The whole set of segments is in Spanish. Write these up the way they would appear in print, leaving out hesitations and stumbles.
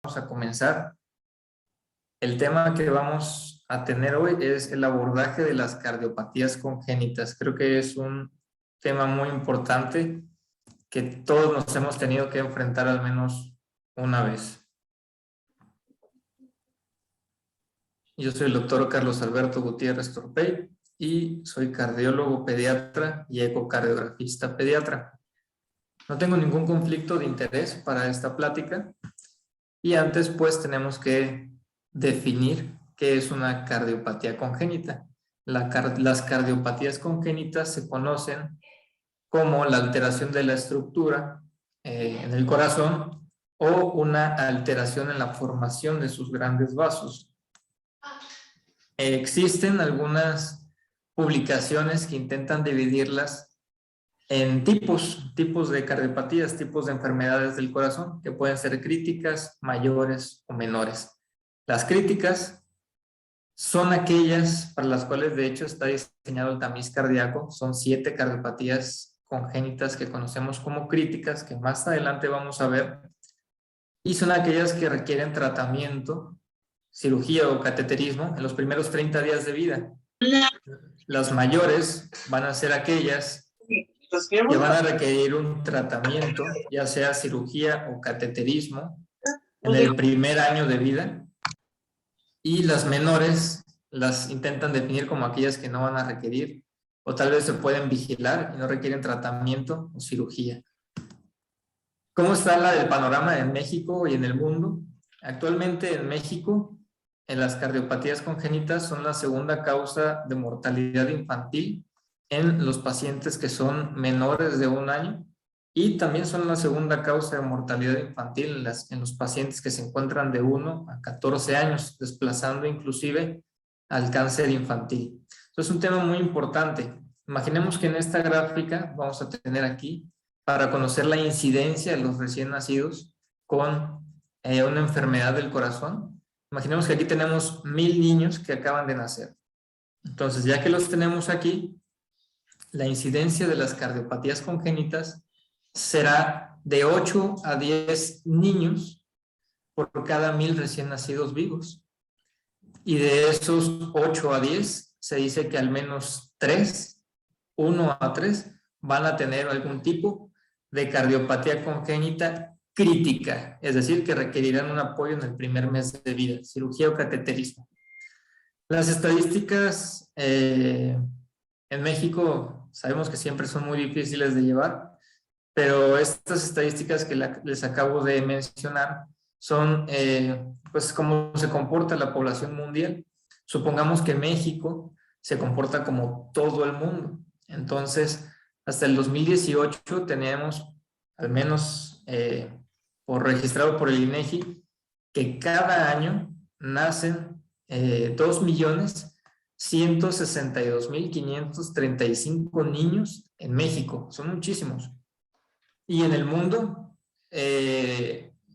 Vamos a comenzar. El tema que vamos a tener hoy es el abordaje de las cardiopatías congénitas. Creo que es un tema muy importante que todos nos hemos tenido que enfrentar al menos una vez. Yo soy el doctor Carlos Alberto Gutiérrez Torpey y soy cardiólogo pediatra y ecocardiografista pediatra. No tengo ningún conflicto de interés para esta plática y antes pues tenemos que definir qué es una cardiopatía congénita. Las cardiopatías congénitas se conocen como la alteración de la estructura en el corazón o una alteración en la formación de sus grandes vasos. Existen algunas publicaciones que intentan dividirlas en tipos de cardiopatías, tipos de enfermedades del corazón, que pueden ser críticas, mayores o menores. Las críticas son aquellas para las cuales de hecho está diseñado el tamiz cardíaco. Son 7 cardiopatías congénitas que conocemos como críticas, que más adelante vamos a ver, y son aquellas que requieren tratamiento, cirugía o cateterismo en los primeros 30 días de vida. Las mayores van a ser aquellas que van a requerir un tratamiento, ya sea cirugía o cateterismo, en el primer año de vida, y las menores las intentan definir como aquellas que no van a requerir, o tal vez se pueden vigilar y no requieren tratamiento o cirugía. ¿Cómo está el panorama en México y en el mundo? Actualmente en México, las cardiopatías congénitas son la segunda causa de mortalidad infantil en los pacientes que son menores de 1 año, y también son la segunda causa de mortalidad infantil en los pacientes que se encuentran de 1 a 14 años, desplazando inclusive al cáncer infantil. Entonces es un tema muy importante. Imaginemos que en esta gráfica vamos a tener aquí, para conocer la incidencia de los recién nacidos con una enfermedad del corazón. Imaginemos que aquí tenemos 1000 niños que acaban de nacer. Entonces, ya que los tenemos aquí, la incidencia de las cardiopatías congénitas será de 8 a 10 niños por cada 1000 recién nacidos vivos. Y de esos 8 a 10, se dice que al menos 1 a 3, van a tener algún tipo de cardiopatía congénita crítica, es decir, que requerirán un apoyo en el primer mes de vida, cirugía o cateterismo. Las estadísticas en México sabemos que siempre son muy difíciles de llevar, pero estas estadísticas que les acabo de mencionar son pues cómo se comporta la población mundial. Supongamos que México se comporta como todo el mundo. Entonces, hasta el 2018 teníamos, al menos registrado por el INEGI, que cada año nacen 2.162.535 niños en México. Son muchísimos. Y en el mundo,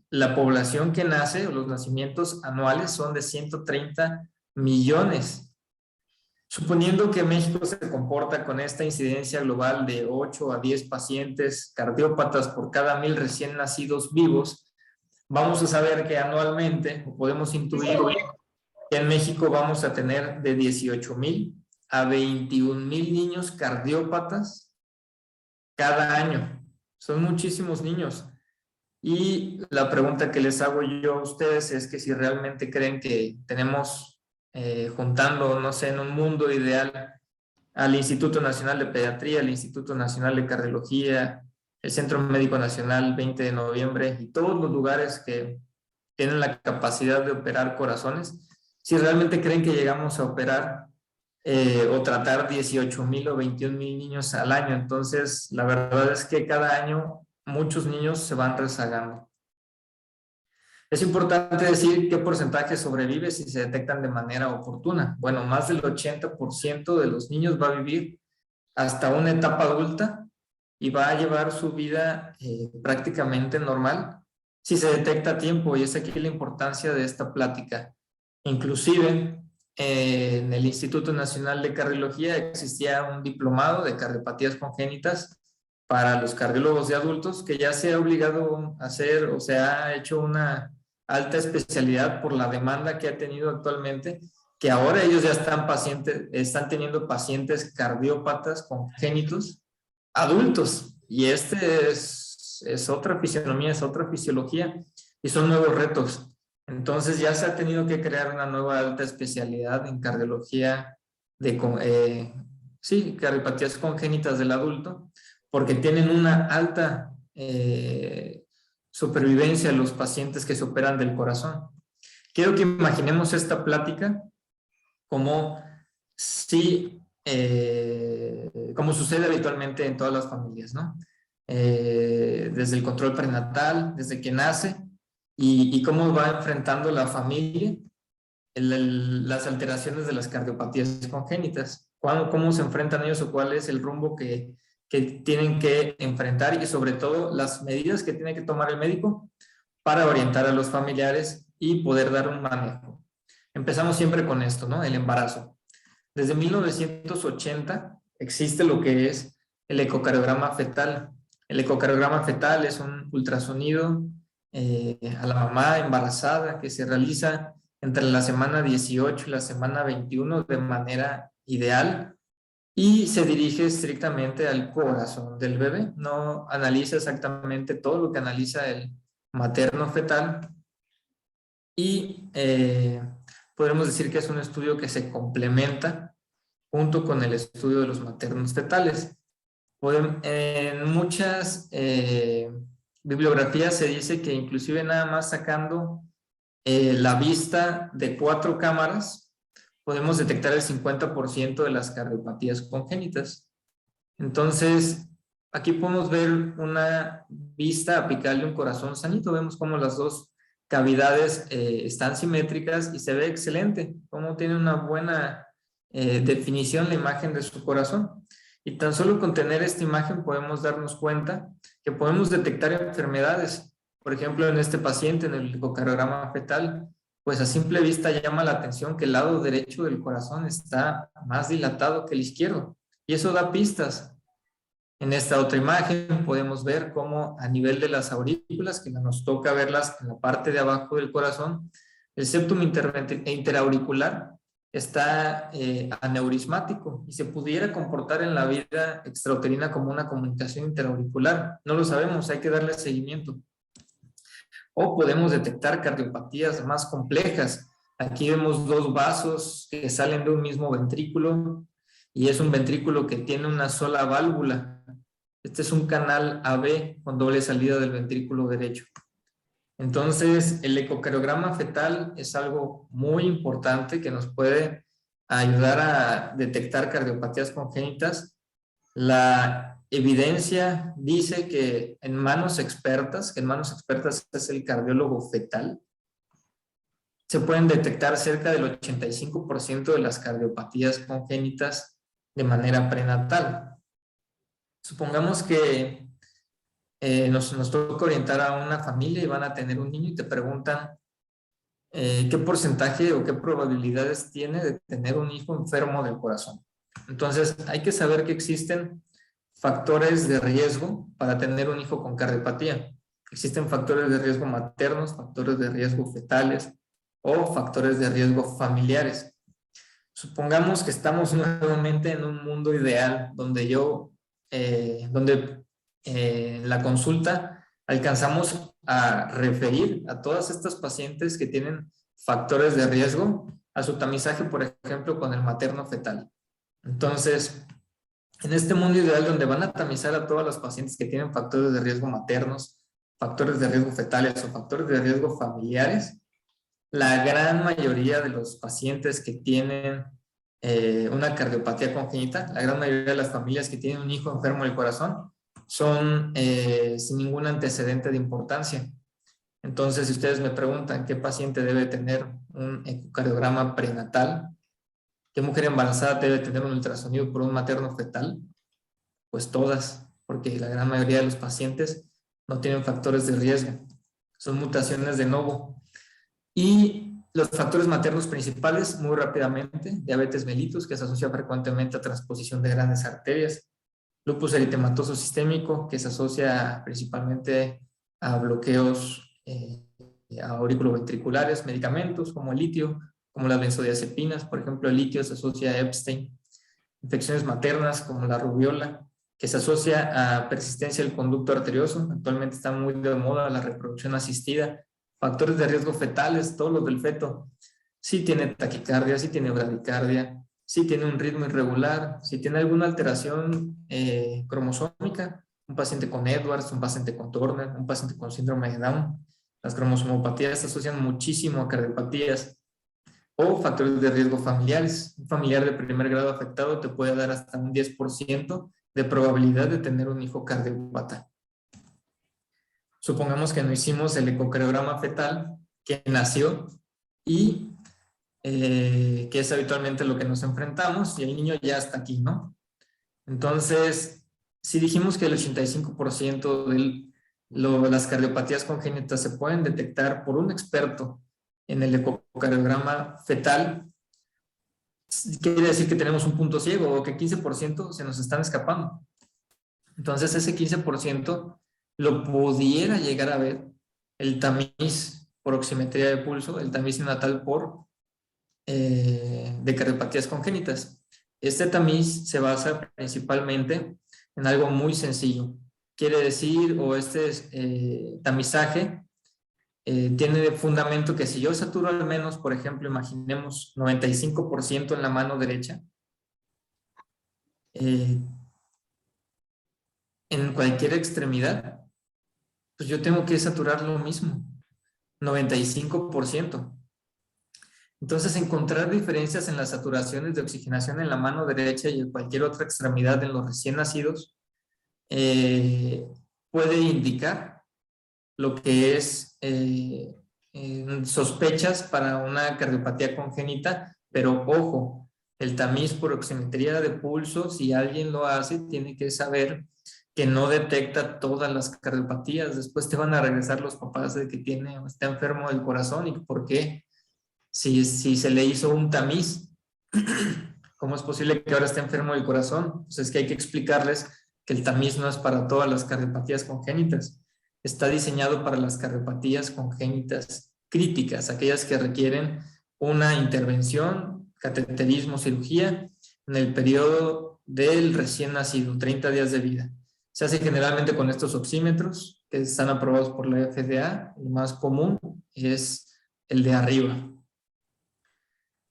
la población que nace, o los nacimientos anuales, son de 130 millones. Suponiendo que México se comporta con esta incidencia global de 8 a 10 pacientes cardiópatas por cada 1000 recién nacidos vivos, vamos a saber que anualmente, o podemos intuir que en México vamos a tener de 18,000 a 21,000 niños cardiópatas cada año. Son muchísimos niños. Y la pregunta que les hago yo a ustedes es que si realmente creen que tenemos juntando, no sé, en un mundo ideal, al Instituto Nacional de Pediatría, al Instituto Nacional de Cardiología, el Centro Médico Nacional 20 de noviembre y todos los lugares que tienen la capacidad de operar corazones, si realmente creen que llegamos a operar o tratar 18,000 o 21,000 niños al año. Entonces, la verdad es que cada año muchos niños se van rezagando. Es importante decir qué porcentaje sobrevive si se detectan de manera oportuna. Bueno, más del 80% de los niños va a vivir hasta una etapa adulta y va a llevar su vida prácticamente normal si se detecta a tiempo, y es aquí la importancia de esta plática. Inclusive, en el Instituto Nacional de Cardiología existía un diplomado de cardiopatías congénitas para los cardiólogos de adultos que ya se ha obligado a hacer, o se ha hecho una alta especialidad por la demanda que ha tenido actualmente, que ahora ellos ya están teniendo pacientes cardiópatas congénitos adultos, y es otra fisionomía, es otra fisiología, y son nuevos retos. Entonces ya se ha tenido que crear una nueva alta especialidad en cardiología sí, cardiopatías congénitas del adulto, porque tienen una alta supervivencia los pacientes que se operan del corazón. Quiero que imaginemos esta plática como si, como sucede habitualmente en todas las familias, ¿no? Desde el control prenatal, desde que nace, y cómo va enfrentando la familia las alteraciones de las cardiopatías congénitas, cómo se enfrentan ellos o cuál es el rumbo que tienen que enfrentar, y sobre todo las medidas que tiene que tomar el médico para orientar a los familiares y poder dar un manejo. Empezamos siempre con esto, ¿no? El embarazo. Desde 1980 existe lo que es el ecocardiograma fetal. El ecocardiograma fetal es un ultrasonido a la mamá embarazada que se realiza entre la semana 18 y la semana 21 de manera ideal, y se dirige estrictamente al corazón del bebé. No analiza exactamente todo lo que analiza el materno fetal, y podemos decir que es un estudio que se complementa junto con el estudio de los maternos fetales. En muchas bibliografías se dice que inclusive nada más sacando la vista de 4 cámaras podemos detectar el 50% de las cardiopatías congénitas. Entonces, aquí podemos ver una vista apical de un corazón sanito. Vemos cómo las dos cavidades están simétricas y se ve excelente, cómo tiene una buena definición la imagen de su corazón. Y tan solo con tener esta imagen podemos darnos cuenta que podemos detectar enfermedades. Por ejemplo, en este paciente, en el ecocardiograma fetal, pues a simple vista llama la atención que el lado derecho del corazón está más dilatado que el izquierdo, y eso da pistas. En esta otra imagen podemos ver cómo a nivel de las aurículas, que nos toca verlas en la parte de abajo del corazón, el septum interauricular está aneurismático y se pudiera comportar en la vida extrauterina como una comunicación interauricular. No lo sabemos, hay que darle seguimiento. O podemos detectar cardiopatías más complejas. Aquí vemos 2 vasos que salen de un mismo ventrículo, y es un ventrículo que tiene una sola válvula. Este es un canal AB con doble salida del ventrículo derecho. Entonces, el ecocardiograma fetal es algo muy importante que nos puede ayudar a detectar cardiopatías congénitas. La evidencia dice que en manos expertas es el cardiólogo fetal, se pueden detectar cerca del 85% de las cardiopatías congénitas de manera prenatal. Supongamos que nos toca orientar a una familia y van a tener un niño y te preguntan qué porcentaje o qué probabilidades tiene de tener un hijo enfermo del corazón. Entonces, hay que saber que existen factores de riesgo para tener un hijo con cardiopatía. Existen factores de riesgo maternos, factores de riesgo fetales o factores de riesgo familiares. Supongamos que estamos nuevamente en un mundo ideal donde en la consulta alcanzamos a referir a todas estas pacientes que tienen factores de riesgo a su tamizaje, por ejemplo, con el materno fetal. Entonces, en este mundo ideal donde van a tamizar a todas las pacientes que tienen factores de riesgo maternos, factores de riesgo fetales o factores de riesgo familiares, la gran mayoría de los pacientes que tienen una cardiopatía congénita, la gran mayoría de las familias que tienen un hijo enfermo del corazón, son sin ningún antecedente de importancia. Entonces, si ustedes me preguntan qué paciente debe tener un ecocardiograma prenatal, qué mujer embarazada debe tener un ultrasonido por un materno fetal, pues todas, porque la gran mayoría de los pacientes no tienen factores de riesgo, son mutaciones de novo. Y los factores maternos principales, muy rápidamente: diabetes mellitus, que se asocia frecuentemente a transposición de grandes arterias; lupus eritematoso sistémico, que se asocia principalmente a bloqueos auriculoventriculares, medicamentos como el litio, como las benzodiazepinas, por ejemplo, el litio se asocia a Epstein, infecciones maternas como la rubiola, que se asocia a persistencia del conducto arterioso, actualmente está muy de moda la reproducción asistida, factores de riesgo fetales, todos los del feto, si tiene taquicardia, si tiene bradicardia, si tiene un ritmo irregular, si tiene alguna alteración cromosómica, un paciente con Edwards, un paciente con Turner, un paciente con síndrome de Down. Las cromosomopatías se asocian muchísimo a cardiopatías o factores de riesgo familiares. Un familiar de primer grado afectado te puede dar hasta un 10% de probabilidad de tener un hijo cardiopata. Supongamos que no hicimos el ecocardiograma fetal, que nació y que es habitualmente lo que nos enfrentamos, y el niño ya está aquí, ¿no? Entonces, si dijimos que el 85% de las cardiopatías congénitas se pueden detectar por un experto en el ecocardiograma fetal, quiere decir que tenemos un punto ciego o que 15% se nos están escapando. Entonces, ese 15% lo pudiera llegar a ver el tamiz por oximetría de pulso, el tamiz neonatal de cardiopatías congénitas. Este tamiz se basa principalmente en algo muy sencillo. Quiere decir, o este tamizaje tiene de fundamento que si yo saturo al menos, por ejemplo, imaginemos 95% en la mano derecha, en cualquier extremidad, pues yo tengo que saturar lo mismo, 95%. Entonces, encontrar diferencias en las saturaciones de oxigenación en la mano derecha y en cualquier otra extremidad en los recién nacidos puede indicar lo que es sospechas para una cardiopatía congénita, pero ojo, el tamiz por oximetría de pulso, si alguien lo hace, tiene que saber que no detecta todas las cardiopatías. Después te van a regresar los papás de que está enfermo del corazón y por qué. Si se le hizo un tamiz, ¿cómo es posible que ahora esté enfermo del corazón? Pues es que hay que explicarles que el tamiz no es para todas las cardiopatías congénitas. Está diseñado para las cardiopatías congénitas críticas, aquellas que requieren una intervención, cateterismo, cirugía, en el periodo del recién nacido, 30 días de vida. Se hace generalmente con estos oxímetros que están aprobados por la FDA. El más común es el de arriba.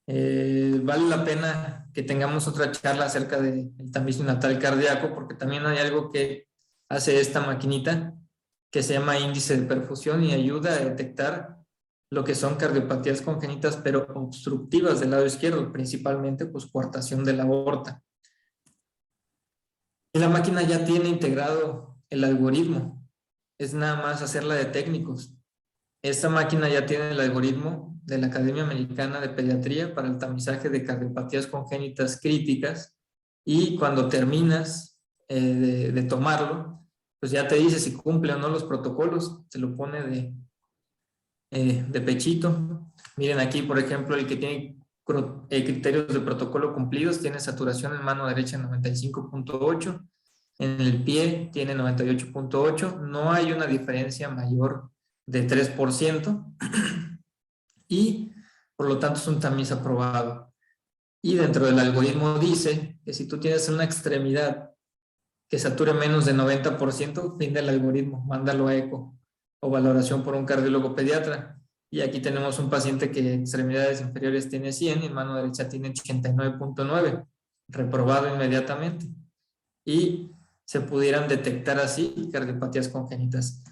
Vale la pena que tengamos otra charla acerca del tamiz neonatal cardíaco, porque también hay algo que hace esta maquinita que se llama índice de perfusión y ayuda a detectar lo que son cardiopatías congénitas pero obstructivas del lado izquierdo, principalmente pues coartación de la aorta. Y la máquina ya tiene integrado el algoritmo, es nada más hacerla de técnicos. Esta máquina ya tiene el algoritmo de la Academia Americana de Pediatría para el tamizaje de cardiopatías congénitas críticas, y cuando terminas de tomarlo, pues ya te dice si cumple o no los protocolos, te lo pone de pechito. Miren aquí, por ejemplo, el que tiene criterios de protocolo cumplidos tiene saturación en mano derecha en 95.8, en el pie tiene 98.8, no hay una diferencia mayor de 3%, y por lo tanto es un tamiz aprobado. Y dentro del algoritmo dice que si tú tienes una extremidad que sature menos de 90%, fin del algoritmo, mándalo a eco o valoración por un cardiólogo pediatra. Y aquí tenemos un paciente que extremidades inferiores tiene 100 y en mano derecha tiene 89.9, reprobado inmediatamente. Y se pudieran detectar así cardiopatías congénitas.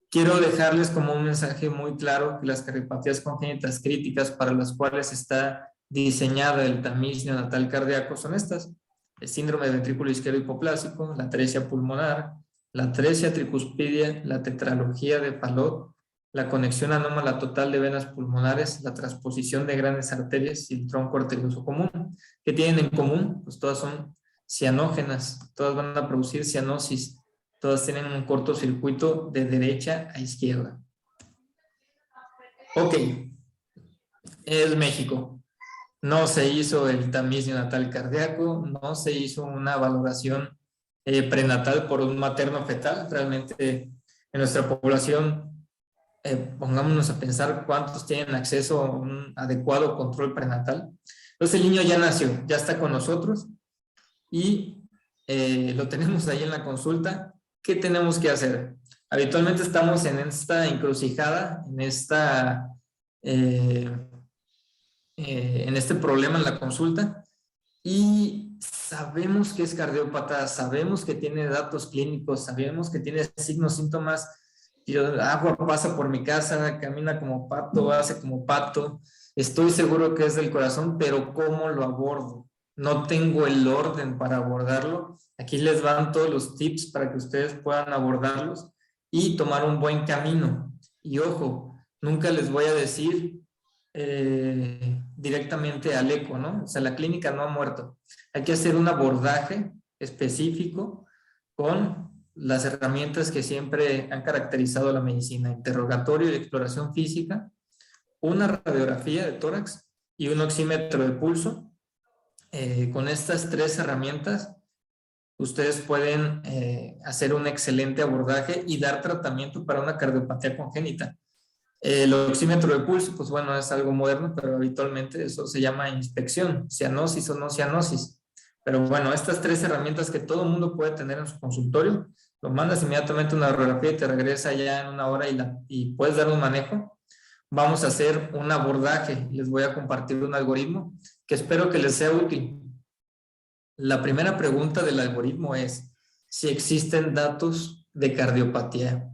Quiero dejarles como un mensaje muy claro que las cardiopatías congénitas críticas para las cuales está diseñada el tamiz neonatal cardíaco son estas: el síndrome de ventrículo izquierdo hipoplásico, la atresia pulmonar, la atresia tricuspidia, la tetralogía de Fallot, la conexión anómala total de venas pulmonares, la transposición de grandes arterias y el tronco arterioso común. ¿Qué tienen en común? Pues todas son cianógenas, todas van a producir cianosis, todas tienen un cortocircuito de derecha a izquierda. Ok, es México. No se hizo el tamiz neonatal cardíaco, no se hizo una valoración prenatal por un materno fetal. Realmente en nuestra población pongámonos a pensar cuántos tienen acceso a un adecuado control prenatal. Entonces el niño ya nació, ya está con nosotros y lo tenemos ahí en la consulta. ¿Qué tenemos que hacer? Habitualmente estamos en esta encrucijada, en este problema en la consulta y sabemos que es cardiópata, sabemos que tiene datos clínicos, sabemos que tiene signos, síntomas. Agua pasa por mi casa, camina como pato, hace como pato. Estoy seguro que es del corazón, pero ¿cómo lo abordo? No tengo el orden para abordarlo. Aquí les van todos los tips para que ustedes puedan abordarlos y tomar un buen camino. Y ojo, nunca les voy a decir directamente al eco, ¿no? O sea, la clínica no ha muerto. Hay que hacer un abordaje específico con las herramientas que siempre han caracterizado la medicina: interrogatorio y exploración física, una radiografía de tórax y un oxímetro de pulso. Con estas 3 herramientas, ustedes pueden hacer un excelente abordaje y dar tratamiento para una cardiopatía congénita. El oxímetro de pulso, pues bueno, es algo moderno, pero habitualmente eso se llama inspección, cianosis o no cianosis. Pero bueno, estas 3 herramientas que todo el mundo puede tener en su consultorio, lo mandas inmediatamente a una radiografía y te regresa ya en 1 hora y puedes dar un manejo. Vamos a hacer un abordaje. Les voy a compartir un algoritmo que espero que les sea útil. La primera pregunta del algoritmo es si existen datos de cardiopatía.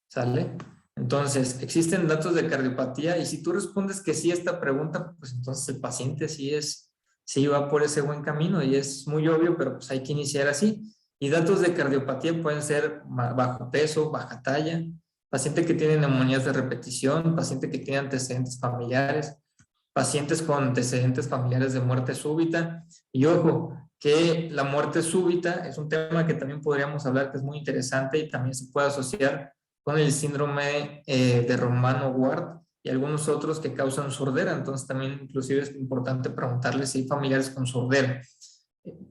¿Sale? Entonces, existen datos de cardiopatía y si tú respondes que sí a esta pregunta, pues entonces el paciente sí va por ese buen camino y es muy obvio, pero pues hay que iniciar así. Y datos de cardiopatía pueden ser bajo peso, baja talla, paciente que tiene neumonías de repetición, paciente que tiene antecedentes familiares, pacientes con antecedentes familiares de muerte súbita. Y ojo, que la muerte súbita es un tema que también podríamos hablar, que es muy interesante y también se puede asociar con el síndrome de Romano-Ward y algunos otros que causan sordera. Entonces también inclusive es importante preguntarles si hay familiares con sordera.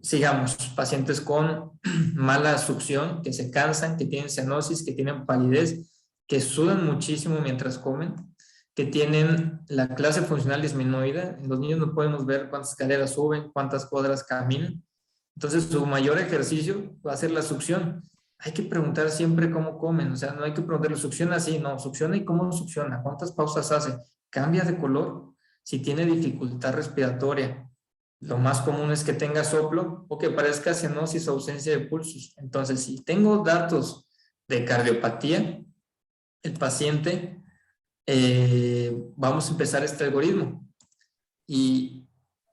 Sigamos, pacientes con mala succión, que se cansan, que tienen cianosis, que tienen palidez, que sudan muchísimo mientras comen, que tienen la clase funcional disminuida. En los niños no podemos ver cuántas escaleras suben, cuántas cuadras caminan. Entonces su mayor ejercicio va a ser la succión. Hay que preguntar siempre cómo comen, o sea, no hay que preguntarle, ¿succiona así? No, succiona y cómo succiona, cuántas pausas hace, cambia de color, si tiene dificultad respiratoria. Lo más común es que tenga soplo o que parezca cianosis o ausencia de pulsos. Entonces, si tengo datos de cardiopatía, el paciente, vamos a empezar este algoritmo. Y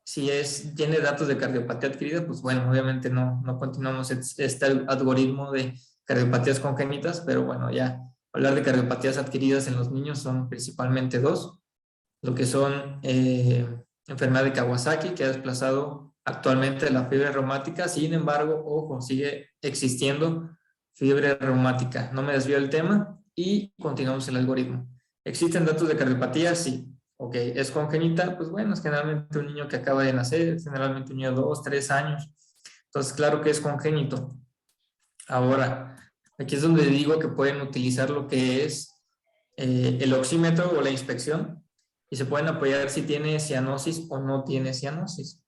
si tiene datos de cardiopatía adquirida, pues bueno, obviamente no continuamos este algoritmo de cardiopatías congénitas, pero bueno, ya hablar de cardiopatías adquiridas en los niños son principalmente 2, lo que son enfermedad de Kawasaki, que ha desplazado actualmente la fiebre reumática. Sin embargo, ojo, sigue existiendo fiebre reumática. No me desvío del tema y continuamos el algoritmo. ¿Existen datos de cardiopatía? Sí. Ok, ¿es congénita? Pues bueno, es generalmente un niño que acaba de nacer, es generalmente un niño de 2, 3 años. Entonces, claro que es congénito. Ahora, aquí es donde digo que pueden utilizar lo que es el oxímetro o la inspección y se pueden apoyar si tiene cianosis o no tiene cianosis.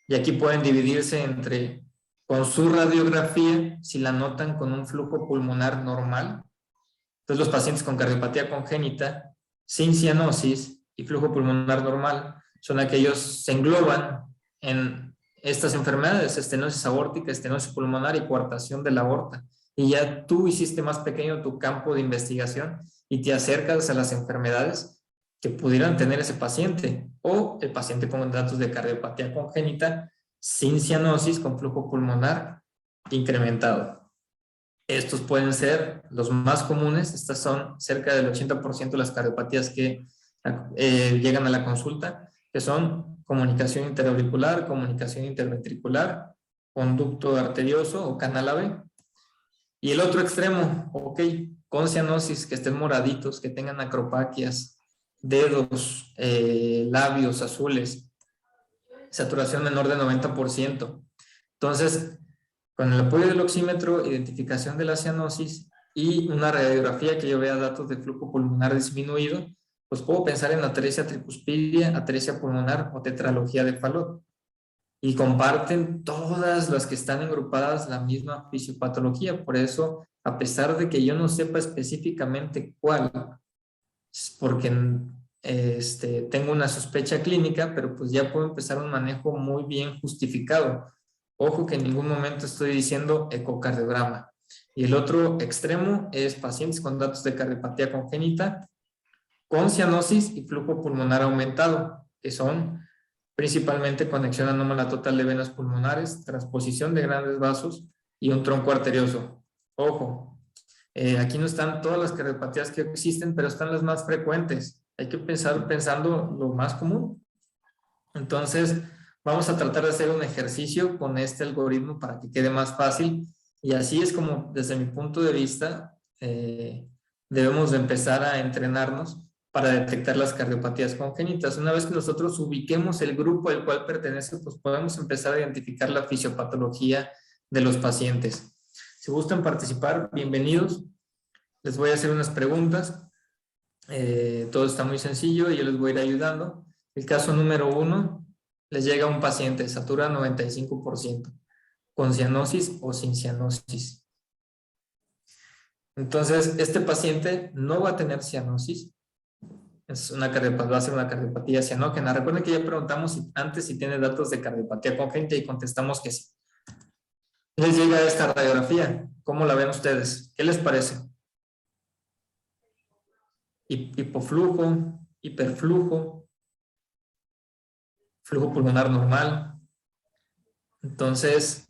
Y aquí pueden dividirse entre, con su radiografía, si la notan con un flujo pulmonar normal. Entonces, los pacientes con cardiopatía congénita, sin cianosis y flujo pulmonar normal, son aquellos que se engloban en estas enfermedades: estenosis aórtica, estenosis pulmonar y coartación de la aorta. Y ya tú hiciste más pequeño tu campo de investigación y te acercas a las enfermedades que pudieran tener ese paciente, o el paciente con datos de cardiopatía congénita sin cianosis con flujo pulmonar incrementado. Estos pueden ser los más comunes. Estas son cerca del 80% de las cardiopatías que llegan a la consulta, que son comunicación interauricular, comunicación interventricular, conducto arterioso o canal AB. Y el otro extremo, ok, con cianosis, que estén moraditos, que tengan acropaquias, dedos, labios azules, saturación menor de 90%. Entonces, con el apoyo del oxímetro, identificación de la cianosis y una radiografía que yo vea datos de flujo pulmonar disminuido, pues puedo pensar en atresia tricuspidia, atresia pulmonar o tetralogía de Fallot. Y comparten todas las que están agrupadas la misma fisiopatología. Por eso, a pesar de que yo no sepa específicamente cuál, porque tengo una sospecha clínica, pero pues ya puedo empezar un manejo muy bien justificado. Ojo que en ningún momento estoy diciendo ecocardiograma. Y el otro extremo es pacientes con datos de cardiopatía congénita, con cianosis y flujo pulmonar aumentado, que son principalmente conexión anómala total de venas pulmonares, transposición de grandes vasos y un tronco arterioso. Ojo, aquí no están todas las cardiopatías que existen, pero están las más frecuentes. Hay que pensar pensando lo más común. Entonces, vamos a tratar de hacer un ejercicio con este algoritmo para que quede más fácil. Y así es como, desde mi punto de vista, debemos de empezar a entrenarnos para detectar las cardiopatías congénitas. Una vez que nosotros ubiquemos el grupo al cual pertenece, pues podemos empezar a identificar la fisiopatología de los pacientes. Si gustan participar, bienvenidos. Les voy a hacer unas preguntas. Todo está muy sencillo y yo les voy a ir ayudando. El caso número 1, les llega un paciente, satura 95%, con cianosis o sin cianosis. Entonces, este paciente no va a tener cianosis, va a ser una cardiopatía cianógena. Recuerden que ya preguntamos antes si tiene datos de cardiopatía congénita y contestamos que sí. Les llega esta radiografía. ¿Cómo la ven ustedes? ¿Qué les parece? Hipoflujo, hiperflujo, flujo pulmonar normal. Entonces,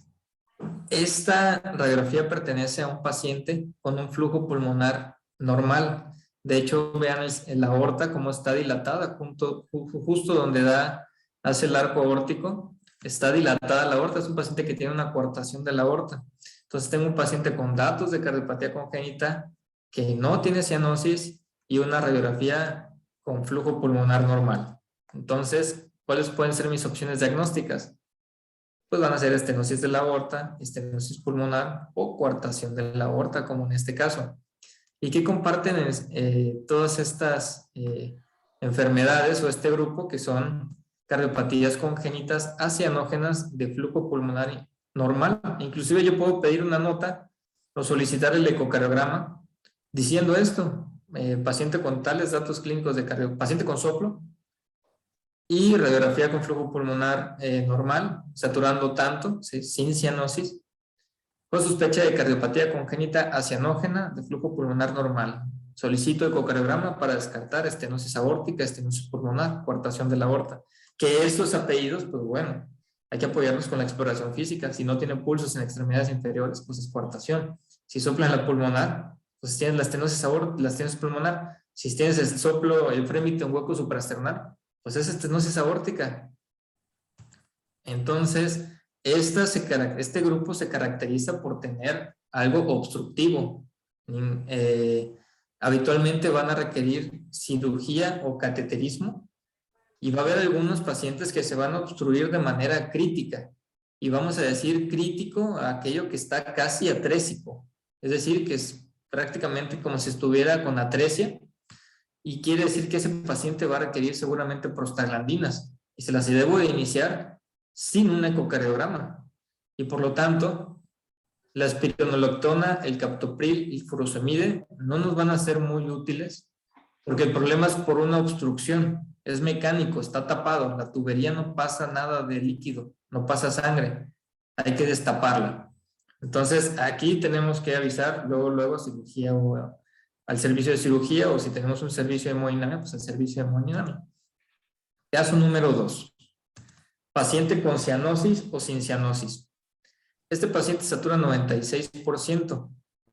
esta radiografía pertenece a un paciente con un flujo pulmonar normal. De hecho, vean la aorta cómo está dilatada, justo donde hace el arco aórtico. Está dilatada la aorta, es un paciente que tiene una coartación de la aorta. Entonces, tengo un paciente con datos de cardiopatía congénita que no tiene cianosis y una radiografía con flujo pulmonar normal. Entonces, ¿cuáles pueden ser mis opciones diagnósticas? Pues van a ser estenosis de la aorta, estenosis pulmonar o coartación de la aorta, como en este caso. ¿Y qué comparten todas estas enfermedades o este grupo que son cardiopatías congénitas acianógenas de flujo pulmonar normal? Inclusive yo puedo pedir una nota o solicitar el ecocardiograma diciendo esto, paciente con tales datos clínicos de paciente con soplo y radiografía con flujo pulmonar normal, saturando tanto, ¿sí? Sin cianosis, con sospecha de cardiopatía congénita acianógena de flujo pulmonar normal. Solicito ecocardiograma para descartar estenosis aórtica, estenosis pulmonar, coartación de la aorta. Que estos apellidos, pues bueno, hay que apoyarnos con la exploración física. Si no tienen pulsos en extremidades inferiores, pues es coartación. Si sopla en la pulmonar, pues tienes la estenosis aórtica, la estenosis pulmonar. Si tienes el soplo, el frémito en hueco supraesternal, pues es estenosis aórtica. Entonces, este grupo se caracteriza por tener algo obstructivo. Habitualmente van a requerir cirugía o cateterismo y va a haber algunos pacientes que se van a obstruir de manera crítica. Y vamos a decir crítico a aquello que está casi atrésico. Es decir, que es prácticamente como si estuviera con atresia. Y quiere decir que ese paciente va a requerir seguramente prostaglandinas y se las debo de iniciar sin un ecocardiograma. Y por lo tanto, la espironolactona, el captopril y el furosemide no nos van a ser muy útiles porque el problema es por una obstrucción. Es mecánico, está tapado. La tubería no pasa nada de líquido, no pasa sangre. Hay que destaparla. Entonces, aquí tenemos que avisar luego cirugía o al servicio de cirugía, o si tenemos un servicio de hemodinamia, pues al servicio de hemodinamia. Caso número 2. Paciente con cianosis o sin cianosis. Este paciente satura 96%.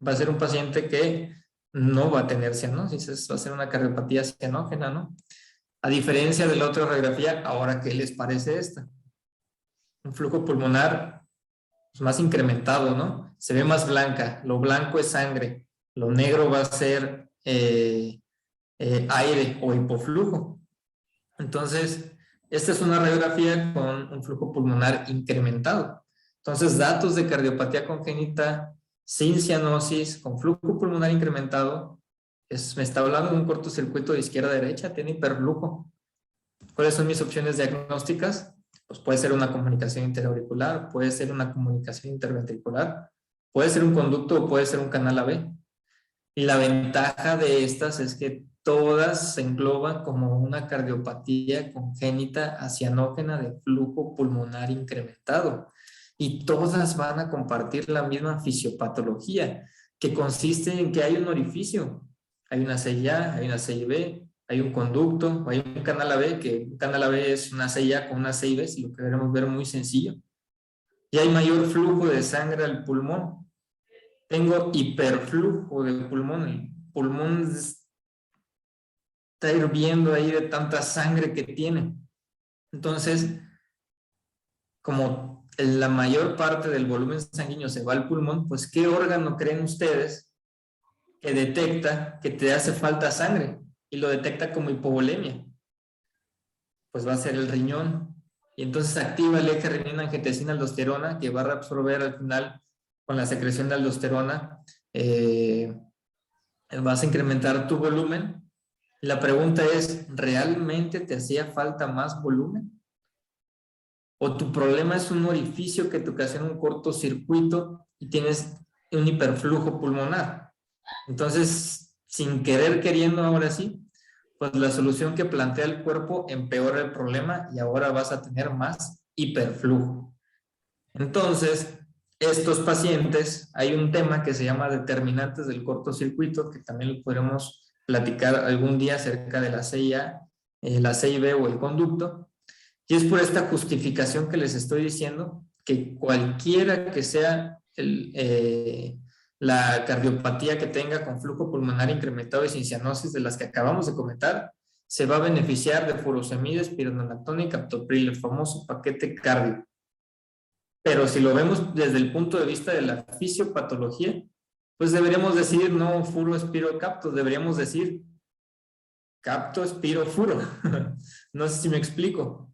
Va a ser un paciente que no va a tener cianosis, va a ser una cardiopatía cianógena, ¿no? A diferencia de la otra radiografía, ahora, ¿qué les parece esta? Un flujo pulmonar pues, más incrementado, ¿no? Se ve más blanca, lo blanco es sangre, lo negro va a ser aire o hipoflujo. Entonces, esta es una radiografía con un flujo pulmonar incrementado. Entonces, datos de cardiopatía congénita sin cianosis, con flujo pulmonar incrementado, me está hablando de un cortocircuito de izquierda a derecha, tiene hiperflujo. ¿Cuáles son mis opciones diagnósticas? Pues puede ser una comunicación interauricular, puede ser una comunicación interventricular, puede ser un conducto o puede ser un canal AB. Y la ventaja de estas es que todas se engloban como una cardiopatía congénita acianógena de flujo pulmonar incrementado. Y todas van a compartir la misma fisiopatología, que consiste en que hay un orificio. Hay una CIA, hay una CIB, hay un conducto, hay un canal AB, que un canal AB es una CIA con una CIB, si lo queremos ver muy sencillo. Y hay mayor flujo de sangre al pulmón. Tengo hiperflujo de pulmón. El pulmón está hirviendo ahí de tanta sangre que tiene. Entonces, como la mayor parte del volumen sanguíneo se va al pulmón, pues ¿qué órgano creen ustedes que detecta que te hace falta sangre y lo detecta como hipovolemia? Pues va a ser el riñón. Y entonces activa el eje renina-angiotensina-aldosterona, que va a reabsorber al final con la secreción de aldosterona. Vas a incrementar tu volumen. La pregunta es, ¿realmente te hacía falta más volumen? ¿O tu problema es un orificio que te ocasiona un cortocircuito y tienes un hiperflujo pulmonar? Entonces, sin querer queriendo ahora sí, pues la solución que plantea el cuerpo empeora el problema y ahora vas a tener más hiperflujo. Entonces, estos pacientes, hay un tema que se llama determinantes del cortocircuito, que también lo podremos platicar algún día acerca de la CIA, la CIB o el conducto, y es por esta justificación que les estoy diciendo que cualquiera que sea la cardiopatía que tenga con flujo pulmonar incrementado y sin cianosis de las que acabamos de comentar, se va a beneficiar de furosemida, espironolactona y captopril, el famoso paquete cardio. Pero si lo vemos desde el punto de vista de la fisiopatología, pues deberíamos decir no furo, espiro, capto, deberíamos decir capto, espiro, furo. No sé si me explico,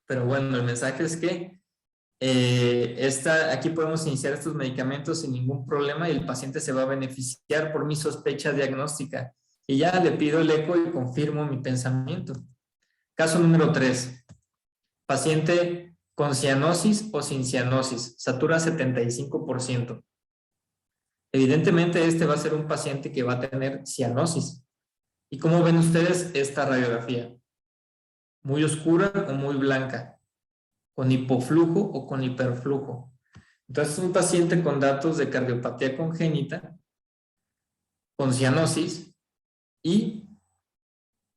pero bueno, el mensaje es que aquí podemos iniciar estos medicamentos sin ningún problema y el paciente se va a beneficiar por mi sospecha diagnóstica. Y ya le pido el eco y confirmo mi pensamiento. Caso número 3. Paciente con cianosis o sin cianosis, satura 75%. Evidentemente este va a ser un paciente que va a tener cianosis. ¿Y cómo ven ustedes esta radiografía? ¿Muy oscura o muy blanca? ¿Con hipoflujo o con hiperflujo? Entonces un paciente con datos de cardiopatía congénita, con cianosis y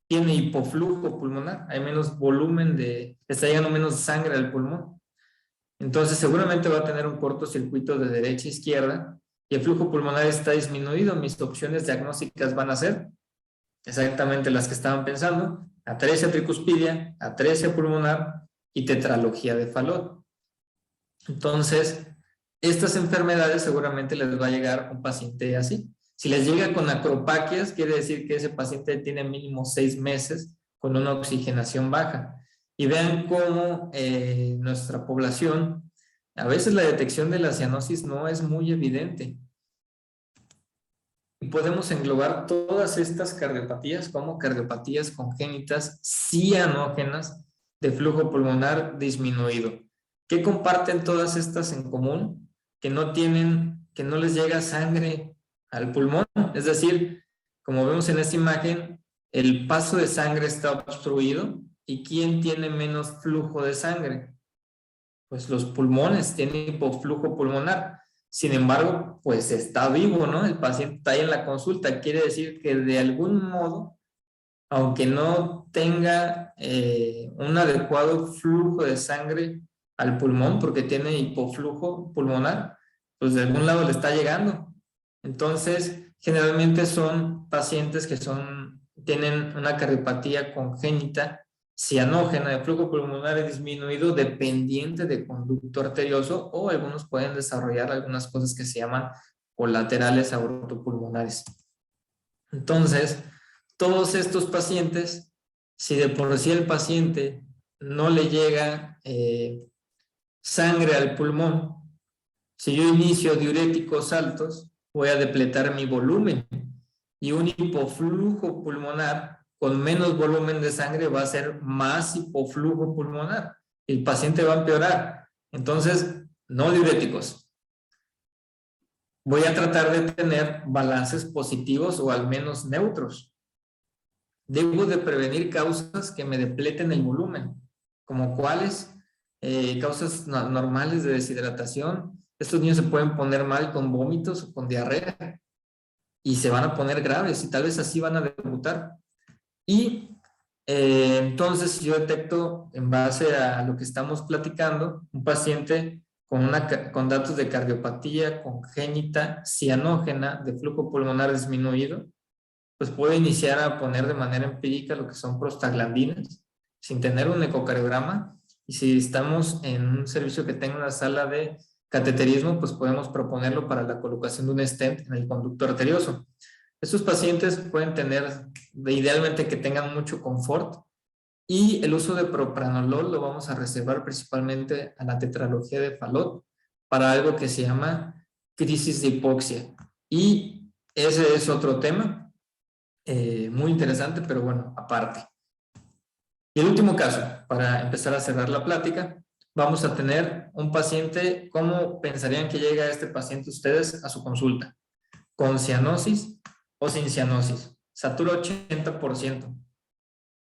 tiene hipoflujo pulmonar, hay menos volumen está llegando menos sangre al pulmón. Entonces seguramente va a tener un cortocircuito de derecha a izquierda y el flujo pulmonar está disminuido. Mis opciones diagnósticas van a ser exactamente las que estaban pensando: atresia tricuspidia, atresia pulmonar y tetralogía de Fallot. Entonces, estas enfermedades seguramente les va a llegar un paciente así. Si les llega con acropaquias, quiere decir que ese paciente tiene mínimo 6 meses con una oxigenación baja. Y vean cómo nuestra población, a veces la detección de la cianosis no es muy evidente. Y podemos englobar todas estas cardiopatías como cardiopatías congénitas cianógenas de flujo pulmonar disminuido. ¿Qué comparten todas estas en común? Que no les llega sangre al pulmón. Es decir, como vemos en esta imagen, el paso de sangre está obstruido. ¿Y quién tiene menos flujo de sangre? Pues los pulmones tienen hipoflujo pulmonar. Sin embargo, pues está vivo, ¿no? El paciente está ahí en la consulta. Quiere decir que de algún modo, aunque no tenga un adecuado flujo de sangre al pulmón, porque tiene hipoflujo pulmonar, pues de algún lado le está llegando. Entonces, generalmente son pacientes que tienen una cardiopatía congénita cianógena de flujo pulmonar disminuido dependiente de conducto arterioso, o algunos pueden desarrollar algunas cosas que se llaman colaterales aortopulmonares. Entonces, todos estos pacientes, si de por sí el paciente no le llega sangre al pulmón, Si yo inicio diuréticos altos, voy a depletar mi volumen y un hipoflujo pulmonar con menos volumen de sangre va a ser más hipoflujo pulmonar. El paciente va a empeorar. Entonces, no diuréticos. Voy a tratar de tener balances positivos o al menos neutros. Debo de prevenir causas que me depleten el volumen, como cuáles, causas normales de deshidratación. Estos niños se pueden poner mal con vómitos o con diarrea y se van a poner graves y tal vez así van a debutar. Y entonces si yo detecto en base a lo que estamos platicando un paciente con datos de cardiopatía congénita cianógena de flujo pulmonar disminuido, pues puedo iniciar a poner de manera empírica lo que son prostaglandinas sin tener un ecocardiograma, y si estamos en un servicio que tenga una sala de cateterismo, pues podemos proponerlo para la colocación de un stent en el conducto arterioso. Estos pacientes pueden tener, idealmente que tengan mucho confort, y el uso de propranolol lo vamos a reservar principalmente a la tetralogía de Fallot para algo que se llama crisis de hipoxia. Y ese es otro tema muy interesante, pero bueno, aparte. Y el último caso, para empezar a cerrar la plática, vamos a tener un paciente. ¿Cómo pensarían que llega este paciente ustedes a su consulta? ¿Con cianosis o sin cianosis? Satura 80%.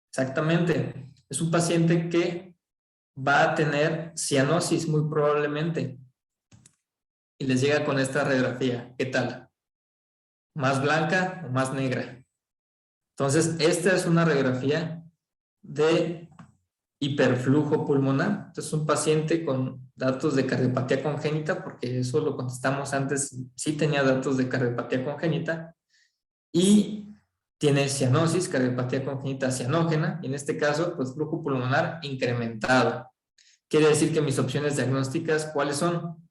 Exactamente. Es un paciente que va a tener cianosis muy probablemente. Y les llega con esta radiografía. ¿Qué tal? ¿Más blanca o más negra? Entonces, esta es una radiografía de hiperflujo pulmonar. Entonces, un paciente con datos de cardiopatía congénita, porque eso lo contestamos antes, sí tenía datos de cardiopatía congénita, y tiene cianosis, cardiopatía congénita cianógena, y en este caso, pues flujo pulmonar incrementado. Quiere decir que mis opciones diagnósticas, ¿cuáles son?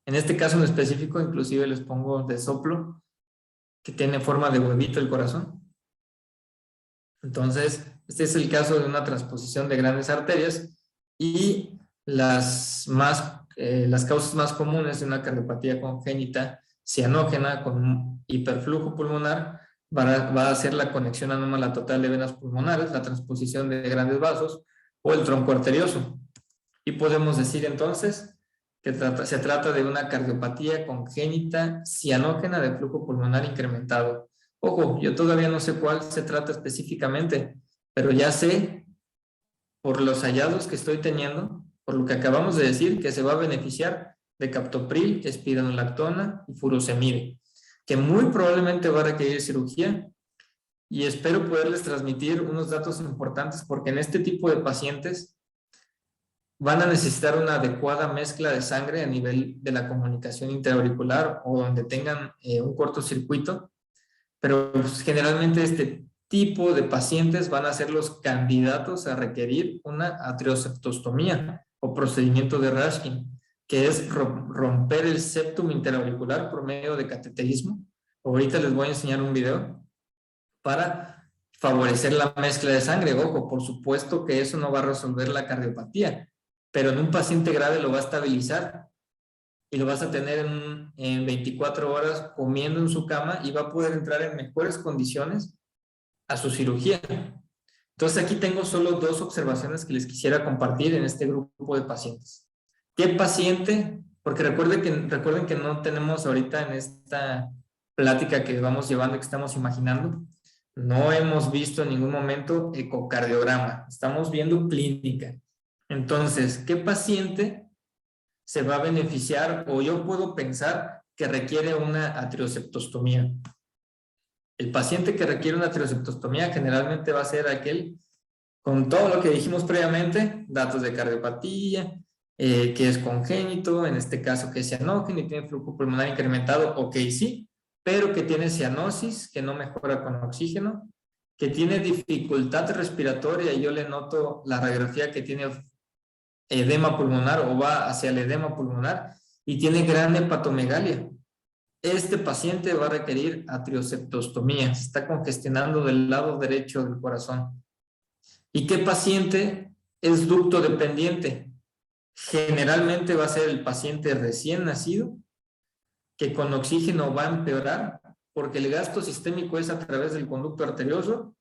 En este caso en específico, inclusive les pongo de soplo, que tiene forma de huevito el corazón. Entonces, este es el caso de una transposición de grandes arterias, y las causas más comunes de una cardiopatía congénita cianógena con hiperflujo pulmonar va a ser la conexión anómala total de venas pulmonares, la transposición de grandes vasos o el tronco arterioso. Y podemos decir entonces que se trata de una cardiopatía congénita cianógena de flujo pulmonar incrementado. Ojo, yo todavía no sé cuál se trata específicamente, pero ya sé por los hallazgos que estoy teniendo, por lo que acabamos de decir, que se va a beneficiar de captopril, espironolactona y furosemide, que muy probablemente va a requerir cirugía, y espero poderles transmitir unos datos importantes porque en este tipo de pacientes van a necesitar una adecuada mezcla de sangre a nivel de la comunicación intraauricular o donde tengan un cortocircuito, pero pues, generalmente este tipo de pacientes van a ser los candidatos a requerir una atrioseptostomía o procedimiento de Rashkin, que es romper el septum interauricular por medio de cateterismo. Ahorita les voy a enseñar un video para favorecer la mezcla de sangre. Ojo, por supuesto que eso no va a resolver la cardiopatía, pero en un paciente grave lo va a estabilizar y lo vas a tener en 24 horas comiendo en su cama y va a poder entrar en mejores condiciones a su cirugía. Entonces aquí tengo solo dos observaciones que les quisiera compartir en este grupo de pacientes. ¿Qué paciente? Porque recuerden que no tenemos ahorita en esta plática que vamos llevando, que estamos imaginando, no hemos visto en ningún momento ecocardiograma, estamos viendo clínica. Entonces, ¿qué paciente se va a beneficiar o yo puedo pensar que requiere una atrioseptostomía? El paciente que requiere una atrioseptostomía generalmente va a ser aquel con todo lo que dijimos previamente, datos de cardiopatía, que es congénito, en este caso que es cianógeno y tiene flujo pulmonar incrementado, ok, sí, pero que tiene cianosis, que no mejora con oxígeno, que tiene dificultad respiratoria, y yo le noto la radiografía que tiene edema pulmonar o va hacia el edema pulmonar, y tiene gran hepatomegalia. Este paciente va a requerir atrioseptostomía, se está congestionando del lado derecho del corazón. ¿Y qué paciente es ducto dependiente? Generalmente va a ser el paciente recién nacido, que con oxígeno va a empeorar, porque el gasto sistémico es a través del conducto arterioso.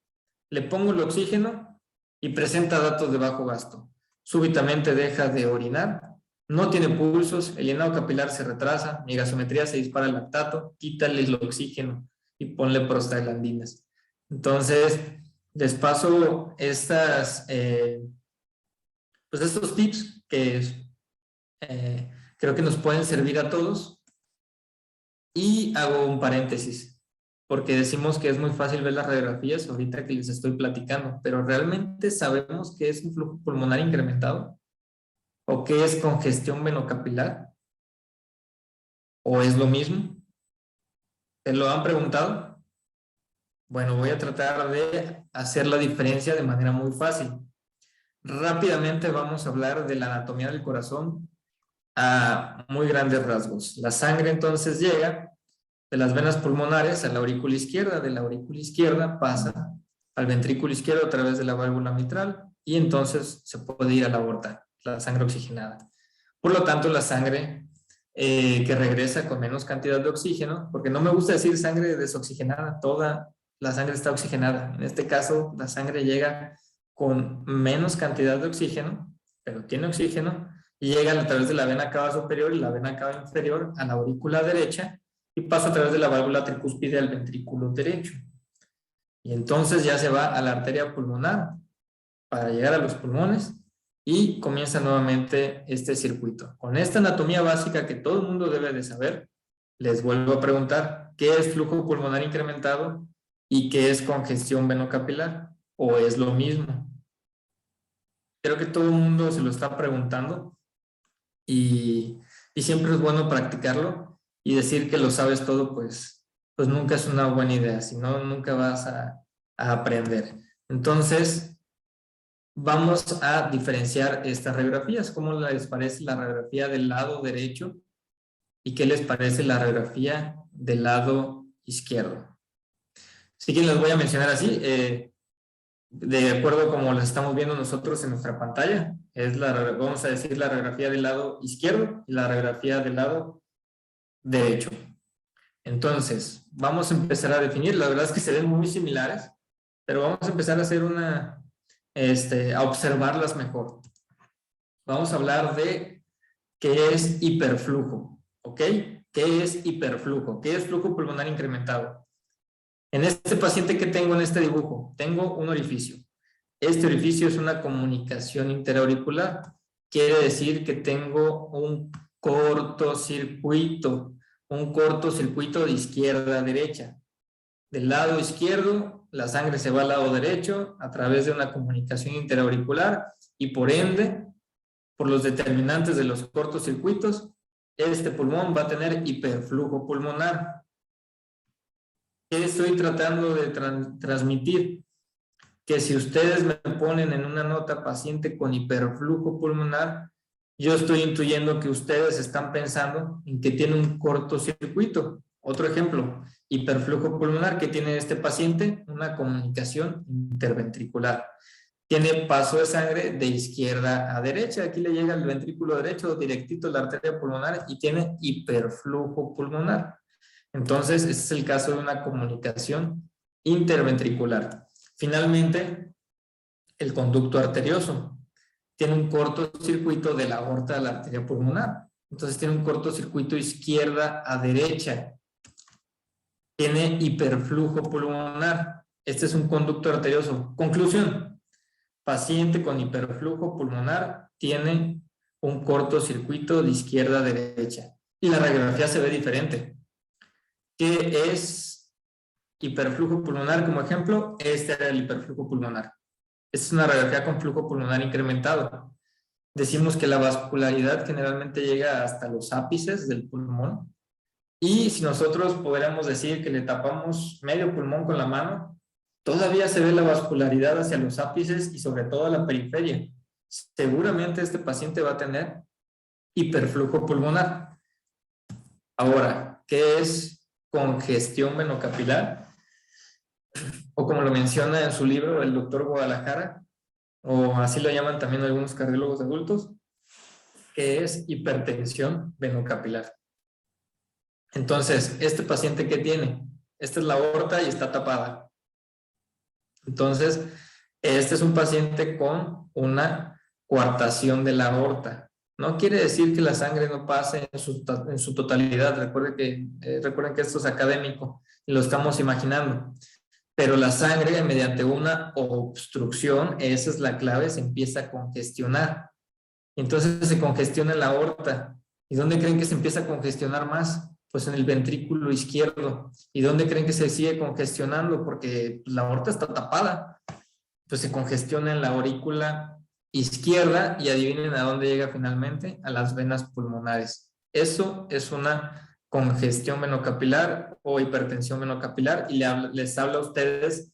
Le pongo el oxígeno y presenta datos de bajo gasto. Súbitamente deja de orinar, no tiene pulsos, el llenado capilar se retrasa, mi gasometría se dispara al lactato, quítale el oxígeno y ponle prostaglandinas. Entonces, les paso pues estos tips que creo que nos pueden servir a todos. Y hago un paréntesis, porque decimos que es muy fácil ver las radiografías ahorita que les estoy platicando, pero ¿realmente sabemos qué es un flujo pulmonar incrementado? ¿O qué es congestión venocapilar? ¿O es lo mismo? ¿Te lo han preguntado? Bueno, voy a tratar de hacer la diferencia de manera muy fácil. Rápidamente vamos a hablar de la anatomía del corazón a muy grandes rasgos. La sangre entonces llega de las venas pulmonares a la aurícula izquierda, de la aurícula izquierda pasa al ventrículo izquierdo a través de la válvula mitral y entonces se puede ir a la aorta, la sangre oxigenada. Por lo tanto, la sangre que regresa con menos cantidad de oxígeno, porque no me gusta decir sangre desoxigenada, toda la sangre está oxigenada. En este caso, la sangre llega con menos cantidad de oxígeno, pero tiene oxígeno, y llega a través de la vena cava superior y la vena cava inferior a la aurícula derecha y pasa a través de la válvula tricúspide al ventrículo derecho. Y entonces ya se va a la arteria pulmonar para llegar a los pulmones y comienza nuevamente este circuito. Con esta anatomía básica que todo el mundo debe de saber, les vuelvo a preguntar, ¿qué es flujo pulmonar incrementado y qué es congestión venocapilar? ¿O es lo mismo? Creo que todo el mundo se lo está preguntando y siempre es bueno practicarlo y decir que lo sabes todo, pues nunca es una buena idea, si no, nunca vas a aprender. Entonces, vamos a diferenciar estas radiografías. ¿Cómo les parece la radiografía del lado derecho y qué les parece la radiografía del lado izquierdo? Así que les voy a mencionar así, de acuerdo como lo estamos viendo nosotros en nuestra pantalla. Vamos a decir la radiografía del lado izquierdo y la radiografía del lado derecho. Entonces, vamos a empezar a definir. La verdad es que se ven muy similares, pero vamos a empezar a hacer a observarlas mejor. Vamos a hablar de qué es hiperflujo, ¿ok? ¿Qué es hiperflujo? ¿Qué es flujo pulmonar incrementado? En este paciente que tengo en este dibujo, tengo un orificio. Este orificio es una comunicación interauricular. Quiere decir que tengo un cortocircuito de izquierda a derecha. Del lado izquierdo, la sangre se va al lado derecho a través de una comunicación interauricular y por ende, por los determinantes de los cortocircuitos, este pulmón va a tener hiperflujo pulmonar. ¿Qué estoy tratando de transmitir? Que si ustedes me ponen en una nota paciente con hiperflujo pulmonar, yo estoy intuyendo que ustedes están pensando en que tiene un cortocircuito. Otro ejemplo, hiperflujo pulmonar que tiene este paciente, una comunicación interventricular. Tiene paso de sangre de izquierda a derecha. Aquí le llega al ventrículo derecho, directito a la arteria pulmonar y tiene hiperflujo pulmonar. Entonces, este es el caso de una comunicación interventricular. Finalmente, el conducto arterioso tiene un cortocircuito de la aorta a la arteria pulmonar. Entonces tiene un cortocircuito izquierda a derecha. Tiene hiperflujo pulmonar. Este es un conducto arterioso. Conclusión. Paciente con hiperflujo pulmonar tiene un cortocircuito de izquierda a derecha. Y la radiografía se ve diferente. ¿Qué es hiperflujo pulmonar como ejemplo? Este era el hiperflujo pulmonar. Esta es una radiografía con flujo pulmonar incrementado. Decimos que la vascularidad generalmente llega hasta los ápices del pulmón. Y si nosotros podríamos decir que le tapamos medio pulmón con la mano, todavía se ve la vascularidad hacia los ápices y sobre todo a la periferia. Seguramente este paciente va a tener hiperflujo pulmonar. Ahora, ¿qué es congestión venocapilar? O como lo menciona en su libro el doctor Guadalajara, o así lo llaman también algunos cardiólogos adultos, que es hipertensión venocapilar. Entonces, ¿este paciente qué tiene? Esta es la aorta y está tapada. Entonces, este es un paciente con una coartación de la aorta. No quiere decir que la sangre no pase en su totalidad. Recuerden que esto es académico y lo estamos imaginando. Pero la sangre, mediante una obstrucción, esa es la clave, se empieza a congestionar. Entonces se congestiona la aorta. ¿Y dónde creen que se empieza a congestionar más? Pues en el ventrículo izquierdo. ¿Y dónde creen que se sigue congestionando? Porque la aorta está tapada. Pues se congestiona en la aurícula izquierda y adivinen a dónde llega finalmente, a las venas pulmonares. Eso es una congestión venocapilar o hipertensión venocapilar y les habla a ustedes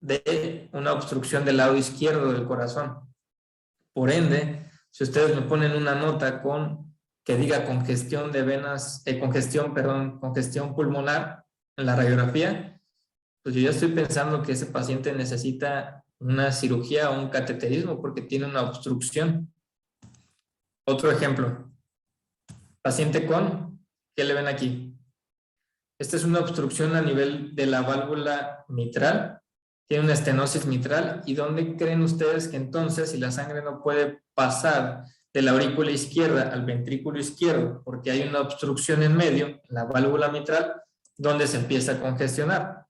de una obstrucción del lado izquierdo del corazón. Por ende, si ustedes me ponen una nota que diga congestión de venas, congestión pulmonar en la radiografía, pues yo ya estoy pensando que ese paciente necesita una cirugía o un cateterismo porque tiene una obstrucción. Otro ejemplo, paciente ¿qué le ven aquí? Esta es una obstrucción a nivel de la válvula mitral, tiene una estenosis mitral, ¿y dónde creen ustedes que entonces, si la sangre no puede pasar de la aurícula izquierda al ventrículo izquierdo, porque hay una obstrucción en medio, en la válvula mitral, ¿dónde se empieza a congestionar?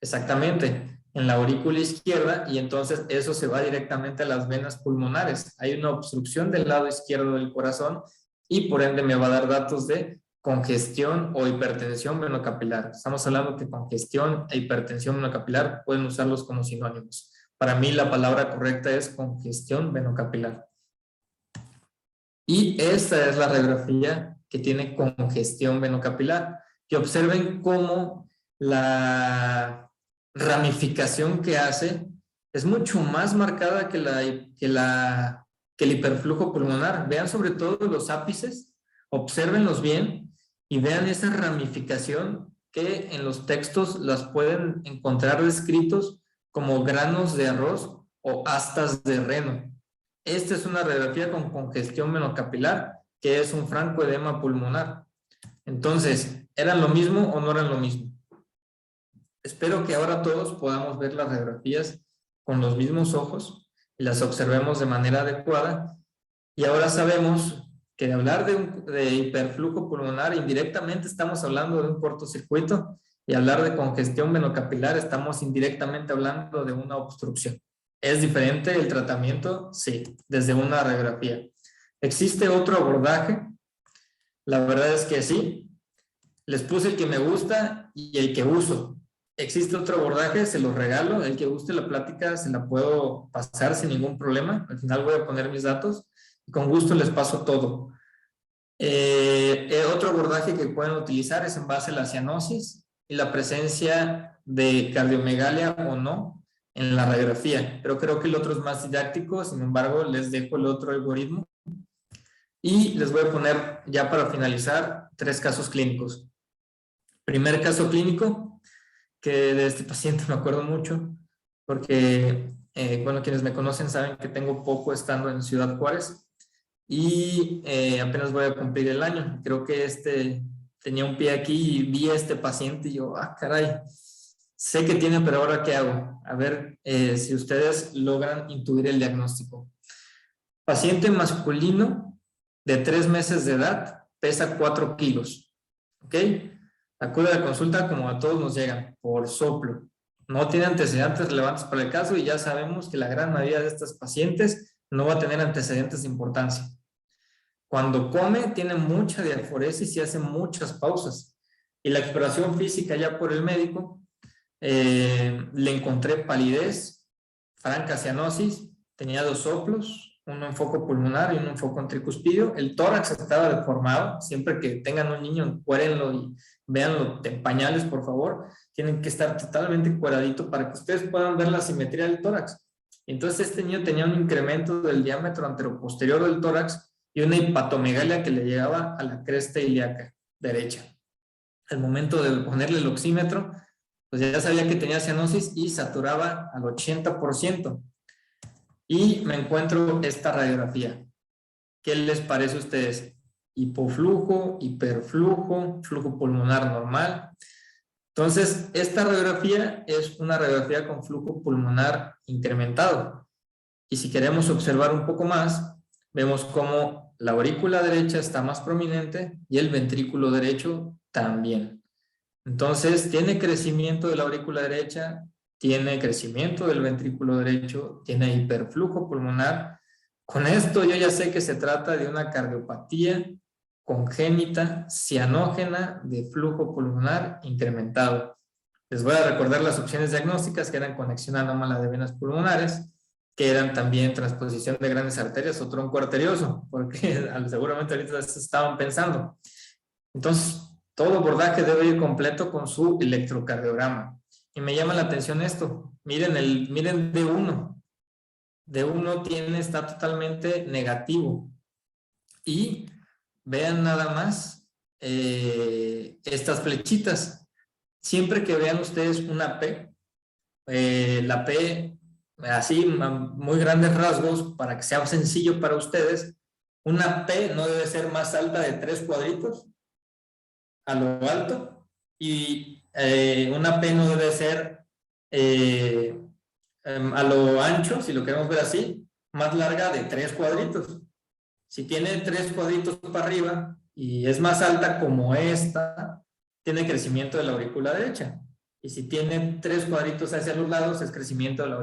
Exactamente, en la aurícula izquierda, y entonces eso se va directamente a las venas pulmonares. Hay una obstrucción del lado izquierdo del corazón y por ende me va a dar datos de congestión o hipertensión venocapilar. Estamos hablando que congestión e hipertensión venocapilar pueden usarlos como sinónimos. Para mí la palabra correcta es congestión venocapilar. Y esta es la radiografía que tiene congestión venocapilar. Que observen cómo la ramificación que hace es mucho más marcada que el hiperflujo pulmonar. Vean sobre todo los ápices, obsérvenlos bien y vean esa ramificación que en los textos las pueden encontrar descritos como granos de arroz o astas de reno. Esta es una radiografía con congestión venocapilar, que es un francoedema pulmonar. Entonces, ¿eran lo mismo o no eran lo mismo? Espero que ahora todos podamos ver las radiografías con los mismos ojos y las observemos de manera adecuada. Y ahora sabemos que de hablar de hiperflujo pulmonar, indirectamente estamos hablando de un cortocircuito, y hablar de congestión venocapilar estamos indirectamente hablando de una obstrucción. ¿Es diferente el tratamiento? Sí, desde una radiografía. ¿Existe otro abordaje? La verdad es que sí. Les puse el que me gusta y el que uso. ¿Existe otro abordaje? Se los regalo. El que guste la plática se la puedo pasar sin ningún problema. Al final voy a poner mis datos y con gusto les paso todo. Otro abordaje que pueden utilizar es en base a la cianosis y la presencia de cardiomegalia o no en la radiografía. Pero creo que el otro es más didáctico, sin embargo, les dejo el otro algoritmo. Y les voy a poner, ya para finalizar, 3 casos clínicos. Primer caso clínico, que de este paciente me acuerdo mucho, porque, bueno, quienes me conocen saben que tengo poco estando en Ciudad Juárez y apenas voy a cumplir el año. Creo que tenía un pie aquí y vi a este paciente y yo, caray, sé que tiene, pero ahora ¿qué hago? A ver si ustedes logran intuir el diagnóstico. Paciente masculino de 3 meses de edad, pesa 4 kilos, ¿ok? Acude a la consulta como a todos nos llegan, por soplo. No tiene antecedentes relevantes para el caso y ya sabemos que la gran mayoría de estos pacientes no va a tener antecedentes de importancia. Cuando come, tiene mucha diaforesis y hace muchas pausas. Y la exploración física ya por el médico, le encontré palidez, franca cianosis, tenía 2 soplos, uno en foco pulmonar y uno en foco tricuspidio. El tórax estaba deformado. Siempre que tengan un niño, encuérenlo y véanlo en pañales, por favor. Tienen que estar totalmente encueradito para que ustedes puedan ver la simetría del tórax. Entonces este niño tenía un incremento del diámetro anteroposterior del tórax y una hepatomegalia que le llegaba a la cresta ilíaca derecha. Al momento de ponerle el oxímetro, pues ya sabía que tenía cianosis y saturaba al 80%. Y me encuentro esta radiografía. ¿Qué les parece a ustedes? Hipoflujo, hiperflujo, flujo pulmonar normal. Entonces, esta radiografía es una radiografía con flujo pulmonar incrementado. Y si queremos observar un poco más, vemos cómo la aurícula derecha está más prominente y el ventrículo derecho también. Entonces, tiene crecimiento de la aurícula derecha, tiene crecimiento del ventrículo derecho, tiene hiperflujo pulmonar. Con esto yo ya sé que se trata de una cardiopatía congénita cianógena de flujo pulmonar incrementado. Les voy a recordar las opciones diagnósticas que eran conexión anómala de venas pulmonares, que eran también transposición de grandes arterias o tronco arterioso, porque seguramente ahorita se estaban pensando. Entonces, todo abordaje debe ir completo con su electrocardiograma. Y me llama la atención esto. Miren D1. D1 está totalmente negativo. Y vean nada más estas flechitas. Siempre que vean ustedes una P, la P, así, muy grandes rasgos, para que sea sencillo para ustedes, una P no debe ser más alta de 3 cuadritos a lo alto, y una P no debe ser a lo ancho, si lo queremos ver así, más larga de 3 cuadritos. Si tiene 3 cuadritos para arriba y es más alta como esta, tiene crecimiento de la aurícula derecha. Y si tiene 3 cuadritos hacia los lados, es crecimiento de la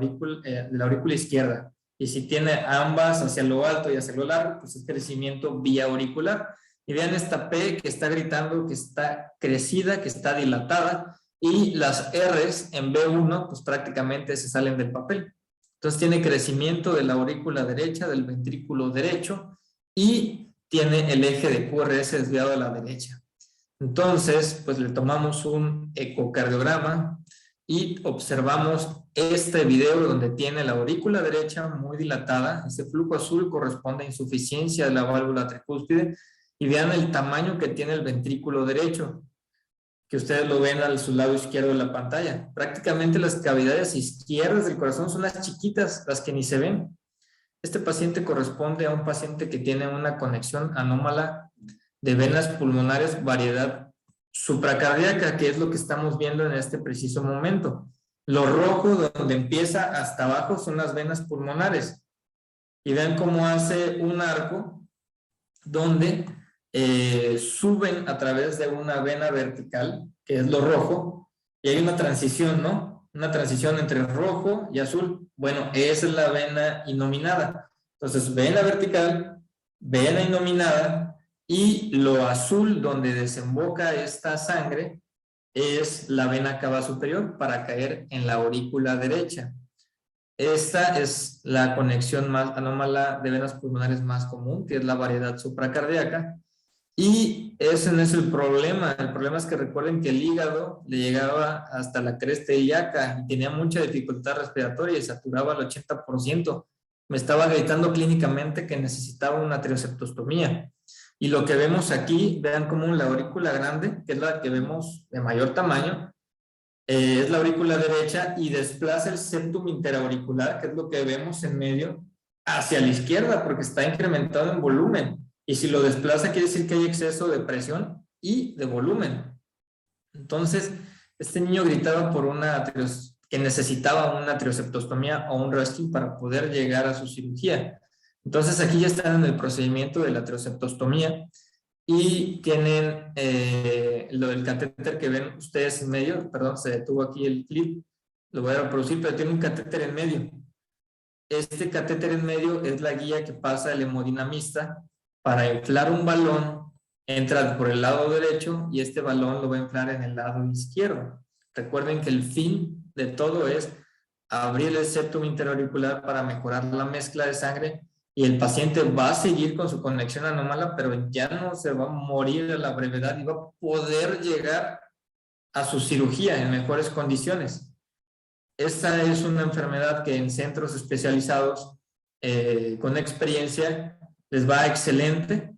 aurícula izquierda. Y si tiene ambas hacia lo alto y hacia lo largo, pues es crecimiento vía auricular. Y vean esta P que está gritando, que está crecida, que está dilatada, y las R's en B1 pues prácticamente se salen del papel. Entonces tiene crecimiento de la aurícula derecha, del ventrículo derecho, y tiene el eje de QRS desviado a la derecha. Entonces, pues le tomamos un ecocardiograma y observamos este video donde tiene la aurícula derecha muy dilatada. Ese flujo azul corresponde a insuficiencia de la válvula tricúspide, y vean el tamaño que tiene el ventrículo derecho, que ustedes lo ven a su lado izquierdo de la pantalla. Prácticamente las cavidades izquierdas del corazón son las chiquitas, las que ni se ven. Este paciente corresponde a un paciente que tiene una conexión anómala de venas pulmonares variedad supracardíaca, que es lo que estamos viendo en este preciso momento. Lo rojo donde empieza hasta abajo son las venas pulmonares. Y vean cómo hace un arco donde suben a través de una vena vertical, que es lo rojo, y hay una transición, ¿no? Una transición entre rojo y azul. Bueno, esa es la vena innominada. Entonces, vena vertical, vena innominada, y lo azul donde desemboca esta sangre es la vena cava superior para caer en la aurícula derecha. Esta es la conexión más anómala de venas pulmonares más común, que es la variedad supracardíaca. Y ese no es el problema. El problema es que recuerden que el hígado le llegaba hasta la cresta ilíaca y tenía mucha dificultad respiratoria y saturaba al 80%. Me estaba gritando clínicamente que necesitaba una trioceptostomía. Y lo que vemos aquí, vean como la aurícula grande, que es la que vemos de mayor tamaño, es la aurícula derecha, y desplaza el septum interauricular, que es lo que vemos en medio, hacia la izquierda porque está incrementado en volumen. Y si lo desplaza quiere decir que hay exceso de presión y de volumen. Entonces, este niño gritaba por que necesitaba una trioceptostomía o un rescue para poder llegar a su cirugía. Entonces, aquí ya están en el procedimiento de la trioceptostomía y tienen lo del catéter que ven ustedes en medio. Perdón, se detuvo aquí el clip. Lo voy a reproducir, pero tiene un catéter en medio. Este catéter en medio es la guía que pasa el hemodinamista para inflar un balón. Entra por el lado derecho y este balón lo va a inflar en el lado izquierdo. Recuerden que el fin de todo es abrir el septum interauricular para mejorar la mezcla de sangre, y el paciente va a seguir con su conexión anómala, pero ya no se va a morir a la brevedad y va a poder llegar a su cirugía en mejores condiciones. Esta es una enfermedad que en centros especializados con experiencia les va excelente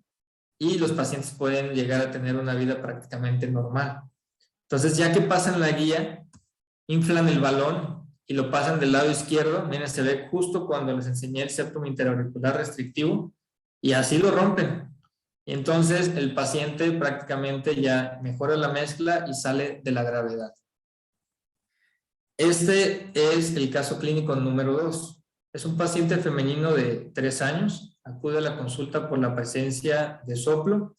y los pacientes pueden llegar a tener una vida prácticamente normal. Entonces, ya que pasan la guía, inflan el balón y lo pasan del lado izquierdo. Miren, se ve justo cuando les enseñé el septum interauricular restrictivo. y así lo rompen. Y entonces el paciente prácticamente ya mejora la mezcla y sale de la gravedad. Este es el caso clínico número 2. Es un paciente femenino de 3 años, acude a la consulta por la presencia de soplo,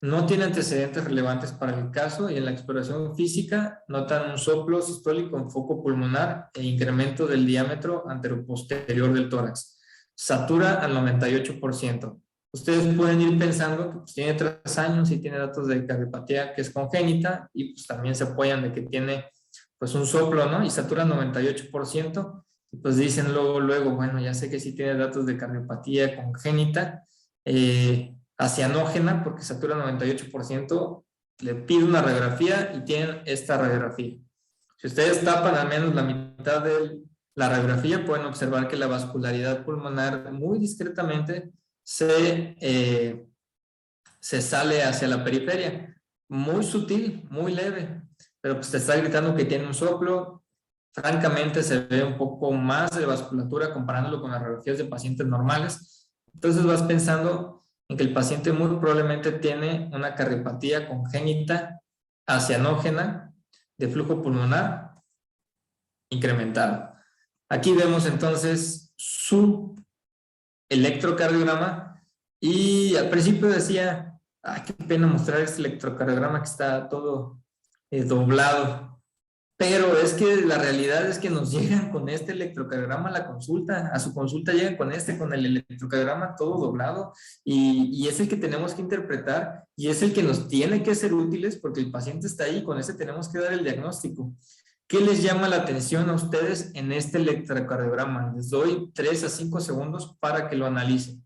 no tiene antecedentes relevantes para el caso y en la exploración física notan un soplo sistólico en foco pulmonar e incremento del diámetro anteroposterior del tórax. Satura al 98%. Ustedes pueden ir pensando que pues, tiene 3 años y tiene datos de cardiopatía que es congénita y pues también se apoyan de que tiene pues un soplo, ¿no? Y satura 98%, y pues dicen luego, bueno, ya sé que sí tiene datos de cardiopatía congénita, acianógena, porque satura 98%, le pide una radiografía y tienen esta radiografía. Si ustedes tapan al menos la mitad de la radiografía, pueden observar que la vascularidad pulmonar muy discretamente se sale hacia la periferia, muy sutil, muy leve, pero pues te está gritando que tiene un soplo. Francamente se ve un poco más de vasculatura comparándolo con las radiografías de pacientes normales. Entonces vas pensando en que el paciente muy probablemente tiene una cardiopatía congénita acianógena de flujo pulmonar incrementado. Aquí vemos entonces su electrocardiograma y al principio decía, ay, qué pena mostrar este electrocardiograma que está todo doblado, pero es que la realidad es que nos llegan con este electrocardiograma a la consulta, a su consulta llegan con el electrocardiograma todo doblado y es el que tenemos que interpretar y es el que nos tiene que ser útiles porque el paciente está ahí, con ese tenemos que dar el diagnóstico. ¿Qué les llama la atención a ustedes en este electrocardiograma? Les doy 3 a 5 segundos para que lo analicen.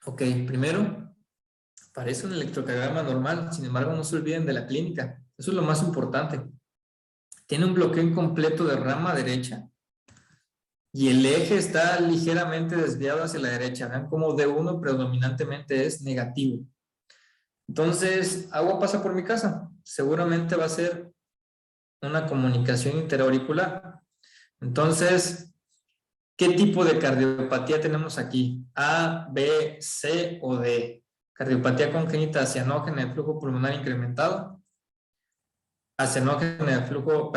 Ok, primero, parece un electrocardiograma normal, sin embargo no se olviden de la clínica. Eso es lo más importante. Tiene un bloqueo incompleto de rama derecha y el eje está ligeramente desviado hacia la derecha. Vean cómo D1 predominantemente es negativo. Entonces, agua pasa por mi casa. Seguramente va a ser una comunicación interauricular. Entonces, ¿qué tipo de cardiopatía tenemos aquí? A, B, C o D. Cardiopatía congénita acianógena de flujo pulmonar incrementado. Acianógena de flujo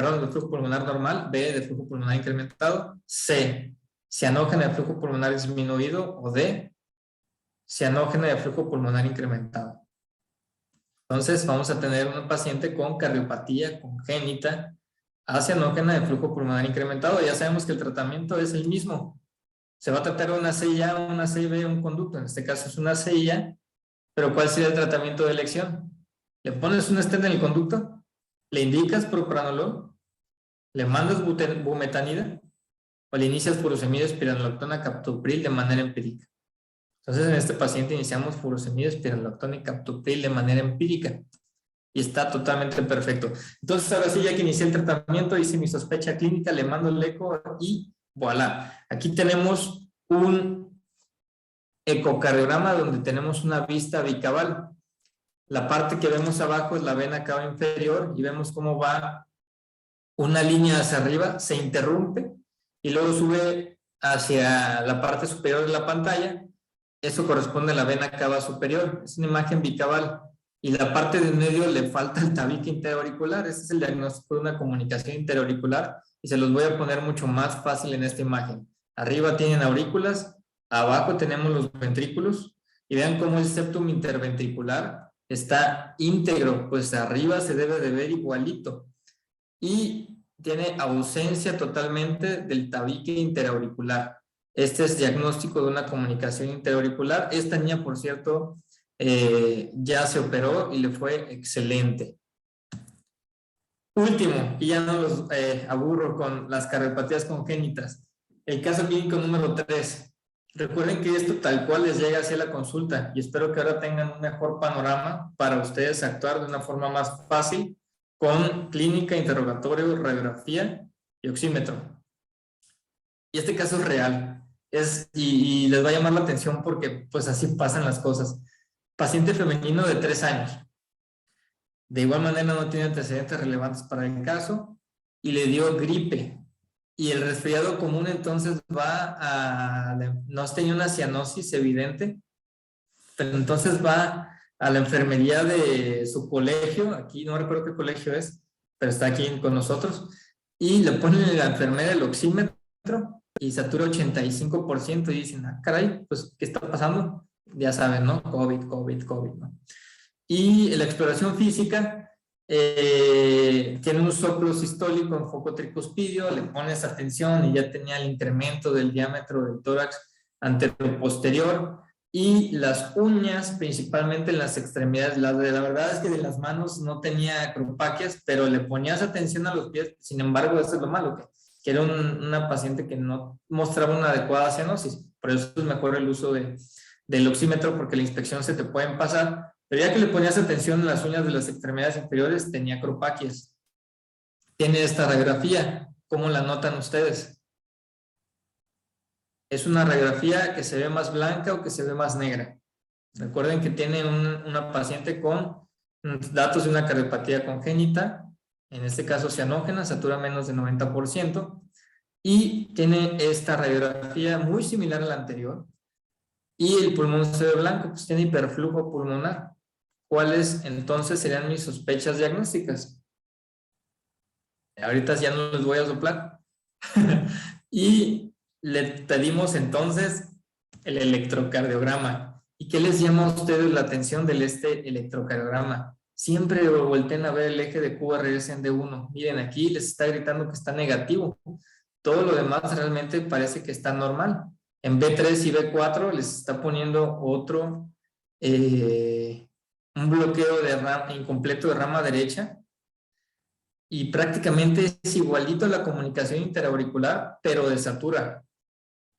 pulmonar normal. B, de flujo pulmonar incrementado. C, cianógena de flujo pulmonar disminuido. O D, cianógena de flujo pulmonar incrementado. Entonces, vamos a tener un paciente con cardiopatía congénita acianógena de flujo pulmonar incrementado. Ya sabemos que el tratamiento es el mismo. Se va a tratar una CIA, una CIB, un conducto. En este caso es una CIA, pero ¿cuál sería el tratamiento de elección? Le pones un stent en el conducto, le indicas propranolol, le mandas bumetanida o le inicias furosemida, espironolactona, captopril de manera empírica. Entonces, en este paciente iniciamos furosemida, espironolactona y captopril de manera empírica. Y está totalmente perfecto. Entonces, ahora sí, ya que inicié el tratamiento, hice mi sospecha clínica, le mando el eco y voilà. Aquí tenemos un ecocardiograma donde tenemos una vista bicabal. La parte que vemos abajo es la vena cava inferior y vemos cómo va una línea hacia arriba, se interrumpe y luego sube hacia la parte superior de la pantalla. Eso corresponde a la vena cava superior. Es una imagen bicabal. Y la parte de en medio le falta el tabique interauricular. Ese es el diagnóstico de una comunicación interauricular y se los voy a poner mucho más fácil en esta imagen. Arriba tienen aurículas, abajo tenemos los ventrículos y vean cómo el septum interventricular está íntegro, pues arriba se debe de ver igualito y tiene ausencia totalmente del tabique interauricular. Este es diagnóstico de una comunicación interauricular. Esta niña, por cierto, ya se operó y le fue excelente. Último, y ya no los aburro con las cardiopatías congénitas. El caso clínico número 3. Recuerden que esto tal cual les llega hacia la consulta y espero que ahora tengan un mejor panorama para ustedes actuar de una forma más fácil con clínica, interrogatorio, radiografía y oxímetro. Y este caso es real. Y les va a llamar la atención porque pues así pasan las cosas. Paciente femenino de 3 años. De igual manera no tiene antecedentes relevantes para el caso. y le dio gripe. Y el resfriado común entonces no tenía una cianosis evidente, pero entonces va a la enfermería de su colegio, aquí no recuerdo qué colegio es, pero está aquí con nosotros, y le ponen a la enfermera el oxímetro y satura 85% y dicen, ah, caray, pues, ¿qué está pasando? Ya saben, ¿no? COVID, ¿no? Y la exploración física tiene un soplo sistólico en foco tricuspidio, le pones atención y ya tenía el incremento del diámetro del tórax anteroposterior y las uñas, principalmente en las extremidades. La verdad es que de las manos no tenía acropaquias, pero le ponías atención a los pies. Sin embargo, eso es lo malo, que era una paciente que no mostraba una adecuada cianosis. Por eso es mejor el uso del oxímetro, porque la inspección se te pueden pasar. Pero ya que le ponías atención en las uñas de las extremidades inferiores, tenía acropaquias. Tiene esta radiografía. ¿Cómo la notan ustedes? ¿Es una radiografía que se ve más blanca o que se ve más negra? Recuerden que tiene una paciente con datos de una cardiopatía congénita, en este caso cianógena, satura menos de 90%, y tiene esta radiografía muy similar a la anterior, y el pulmón se ve blanco, pues tiene hiperflujo pulmonar. ¿Cuáles entonces serían mis sospechas diagnósticas? Ahorita ya no les voy a soplar. Y le pedimos entonces el electrocardiograma. ¿Y qué les llama a ustedes la atención del electrocardiograma? Siempre volteen a ver el eje de QRS en D1. Miren, aquí les está gritando que está negativo. Todo lo demás realmente parece que está normal. En B3 y B4 les está poniendo otro, un bloqueo incompleto de rama derecha, y prácticamente es igualito a la comunicación interauricular, pero de satura.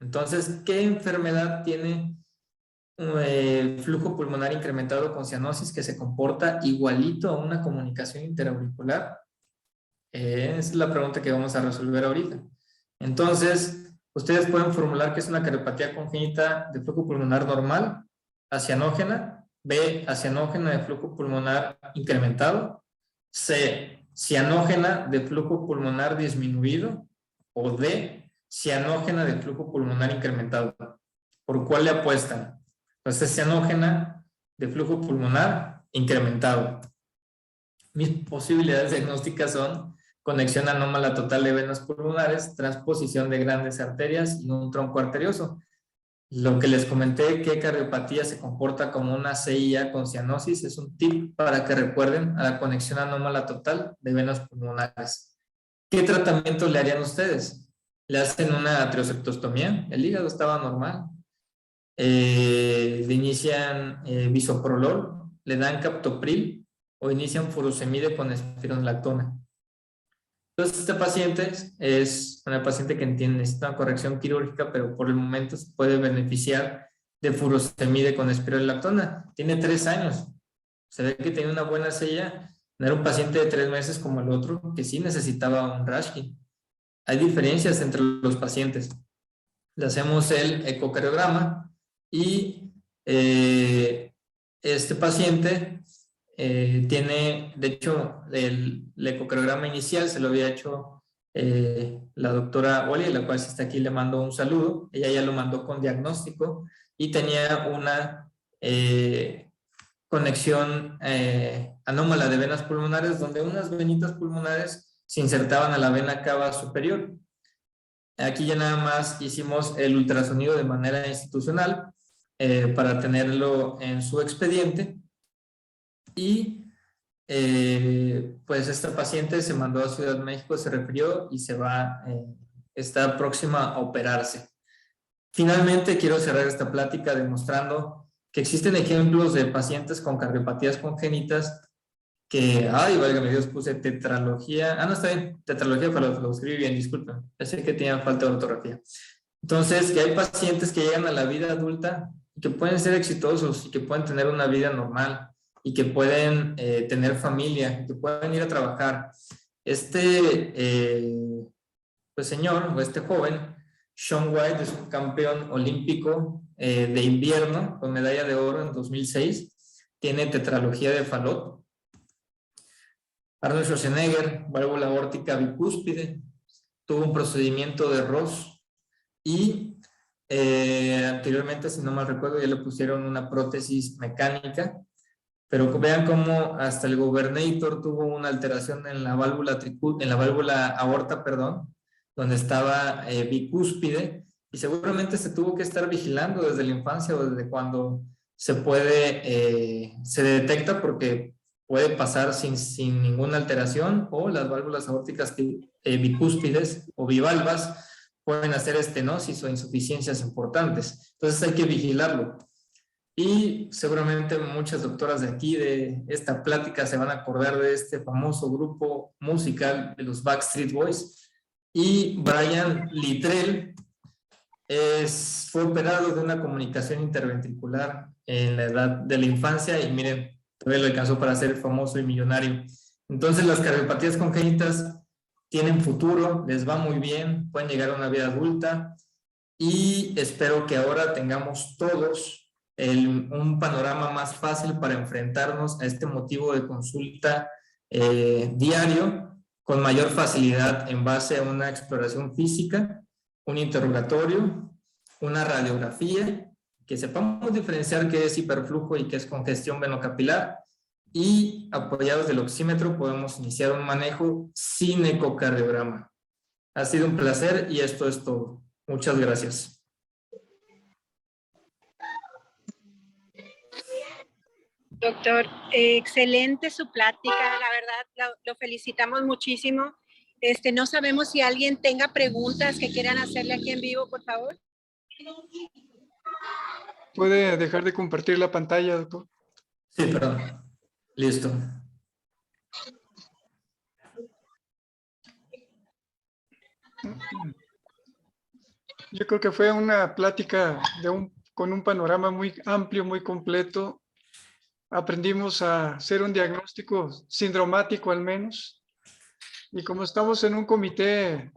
Entonces, ¿qué enfermedad tiene flujo pulmonar incrementado con cianosis que se comporta igualito a una comunicación interauricular? Esa es la pregunta que vamos a resolver ahorita. Entonces, ustedes pueden formular que es una cardiopatía congénita de flujo pulmonar normal, acianógena, B, acianógena de flujo pulmonar incrementado, C, cianógena de flujo pulmonar disminuido, o D, cianógena de flujo pulmonar incrementado. ¿Por cuál le apuestan? Entonces, cianógena de flujo pulmonar incrementado. Mis posibilidades diagnósticas son conexión anómala total de venas pulmonares, transposición de grandes arterias y un tronco arterioso. Lo que les comenté, que cardiopatía se comporta como una CIA con cianosis, es un tip para que recuerden a la conexión anómala total de venas pulmonares. ¿Qué tratamiento le harían ustedes? Le hacen una atrioseptostomía, el hígado estaba normal. Le inician bisoprolol, le dan captopril o inician furosemide con espironolactona. Entonces, esta paciente es una paciente que necesita una corrección quirúrgica, pero por el momento se puede beneficiar de furosemide con espironolactona. Tiene 3 años. Se ve que tiene una buena sella. No era un paciente de 3 meses como el otro, que sí necesitaba un Rashkin. Hay diferencias entre los pacientes. Le hacemos el ecocardiograma y este paciente tiene, de hecho, el ecocardiograma inicial se lo había hecho la doctora Oli, la cual si está aquí le mando un saludo. Ella ya lo mandó con diagnóstico y tenía una conexión anómala de venas pulmonares, donde unas venitas pulmonares se insertaban a la vena cava superior. Aquí ya nada más hicimos el ultrasonido de manera institucional para tenerlo en su expediente. Y pues esta paciente se mandó a Ciudad de México, se refirió y está próxima a operarse. Finalmente quiero cerrar esta plática demostrando que existen ejemplos de pacientes con cardiopatías congénitas que, ay, válgame Dios, puse tetralogía, no está bien, tetralogía, pero lo escribí bien, disculpen, pensé que tenía falta de ortografía. Entonces, que hay pacientes que llegan a la vida adulta y que pueden ser exitosos y que pueden tener una vida normal y que pueden tener familia, que pueden ir a trabajar. Pues señor, o este joven, Shaun White, es un campeón olímpico de invierno con medalla de oro en 2006, tiene tetralogía de Fallot. Arnold Schwarzenegger, válvula aórtica bicúspide, tuvo un procedimiento de Ross y anteriormente, si no mal recuerdo, ya le pusieron una prótesis mecánica, pero vean cómo hasta el Gobernator tuvo una alteración en la válvula aorta, perdón, donde estaba bicúspide, y seguramente se tuvo que estar vigilando desde la infancia o desde cuando se detecta, porque puede pasar sin ninguna alteración, o las válvulas aórticas bicúspides o bivalvas pueden hacer estenosis o insuficiencias importantes. Entonces hay que vigilarlo. Y seguramente muchas doctoras de aquí, de esta plática, se van a acordar de este famoso grupo musical de los Backstreet Boys. Y Brian Littrell fue operado de una comunicación interventricular en la edad de la infancia, y miren, todavía lo alcanzó para ser famoso y millonario. Entonces las cardiopatías congénitas tienen futuro, les va muy bien, pueden llegar a una vida adulta, y espero que ahora tengamos todos un panorama más fácil para enfrentarnos a este motivo de consulta diario con mayor facilidad en base a una exploración física, un interrogatorio, una radiografía, que sepamos diferenciar qué es hiperflujo y qué es congestión venocapilar, y apoyados del oxímetro podemos iniciar un manejo sin ecocardiograma. Ha sido un placer y esto es todo. Muchas gracias. Doctor, excelente su plática, la verdad, lo felicitamos muchísimo. No sabemos si alguien tenga preguntas que quieran hacerle aquí en vivo, por favor. ¿Puede dejar de compartir la pantalla, doctor? Sí, perdón. Listo. Yo creo que fue una plática con un panorama muy amplio, muy completo. Aprendimos a hacer un diagnóstico sindromático al menos. Y como estamos en un comité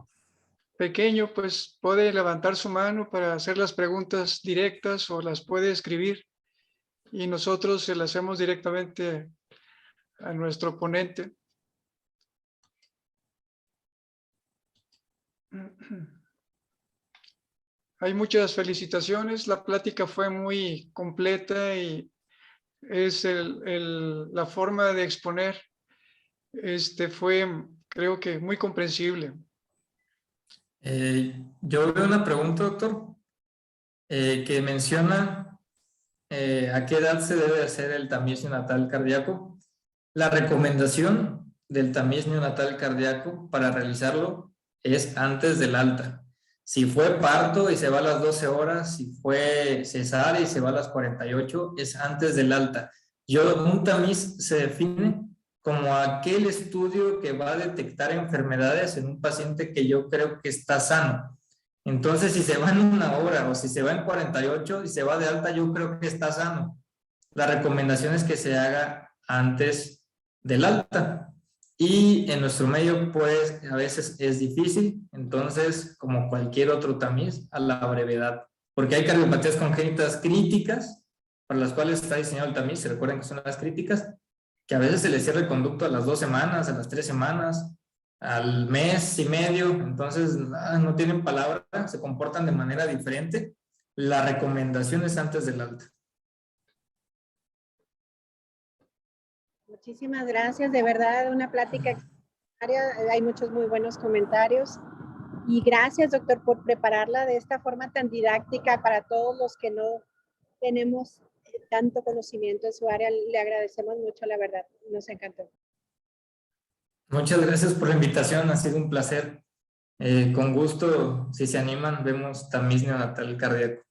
pequeño, pues puede levantar su mano para hacer las preguntas directas o las puede escribir. Y nosotros se las hacemos directamente a nuestro ponente. Hay muchas felicitaciones. La plática fue muy completa y es la forma de exponer fue, creo que, muy comprensible. Yo veo una pregunta, doctor, que menciona a qué edad se debe hacer el tamiz neonatal cardíaco. La recomendación del tamiz neonatal cardíaco para realizarlo es antes del alta. Si fue parto y se va a las 12 horas, si fue cesárea y se va a las 48, es antes del alta. Un tamiz se define como aquel estudio que va a detectar enfermedades en un paciente que yo creo que está sano. Entonces, si se va en 1 hora o si se va en 48 y se va de alta, yo creo que está sano. La recomendación es que se haga antes del alta. Y en nuestro medio, pues, a veces es difícil. Entonces, como cualquier otro tamiz, a la brevedad. Porque hay cardiopatías congénitas críticas, para las cuales está diseñado el tamiz. Se recuerden que son las críticas, que a veces se les cierra el conducto a las 2 semanas, a las 3 semanas, al mes y medio. Entonces, no tienen palabra, se comportan de manera diferente. La recomendación es antes del alta. Muchísimas gracias, de verdad, una plática extraordinaria. Hay muchos muy buenos comentarios. Y gracias, doctor, por prepararla de esta forma tan didáctica para todos los que no tenemos tanto conocimiento en su área. Le agradecemos mucho, la verdad, nos encantó. Muchas gracias por la invitación, ha sido un placer. Con gusto, si se animan, vemos tamiz neonatal cardíaco.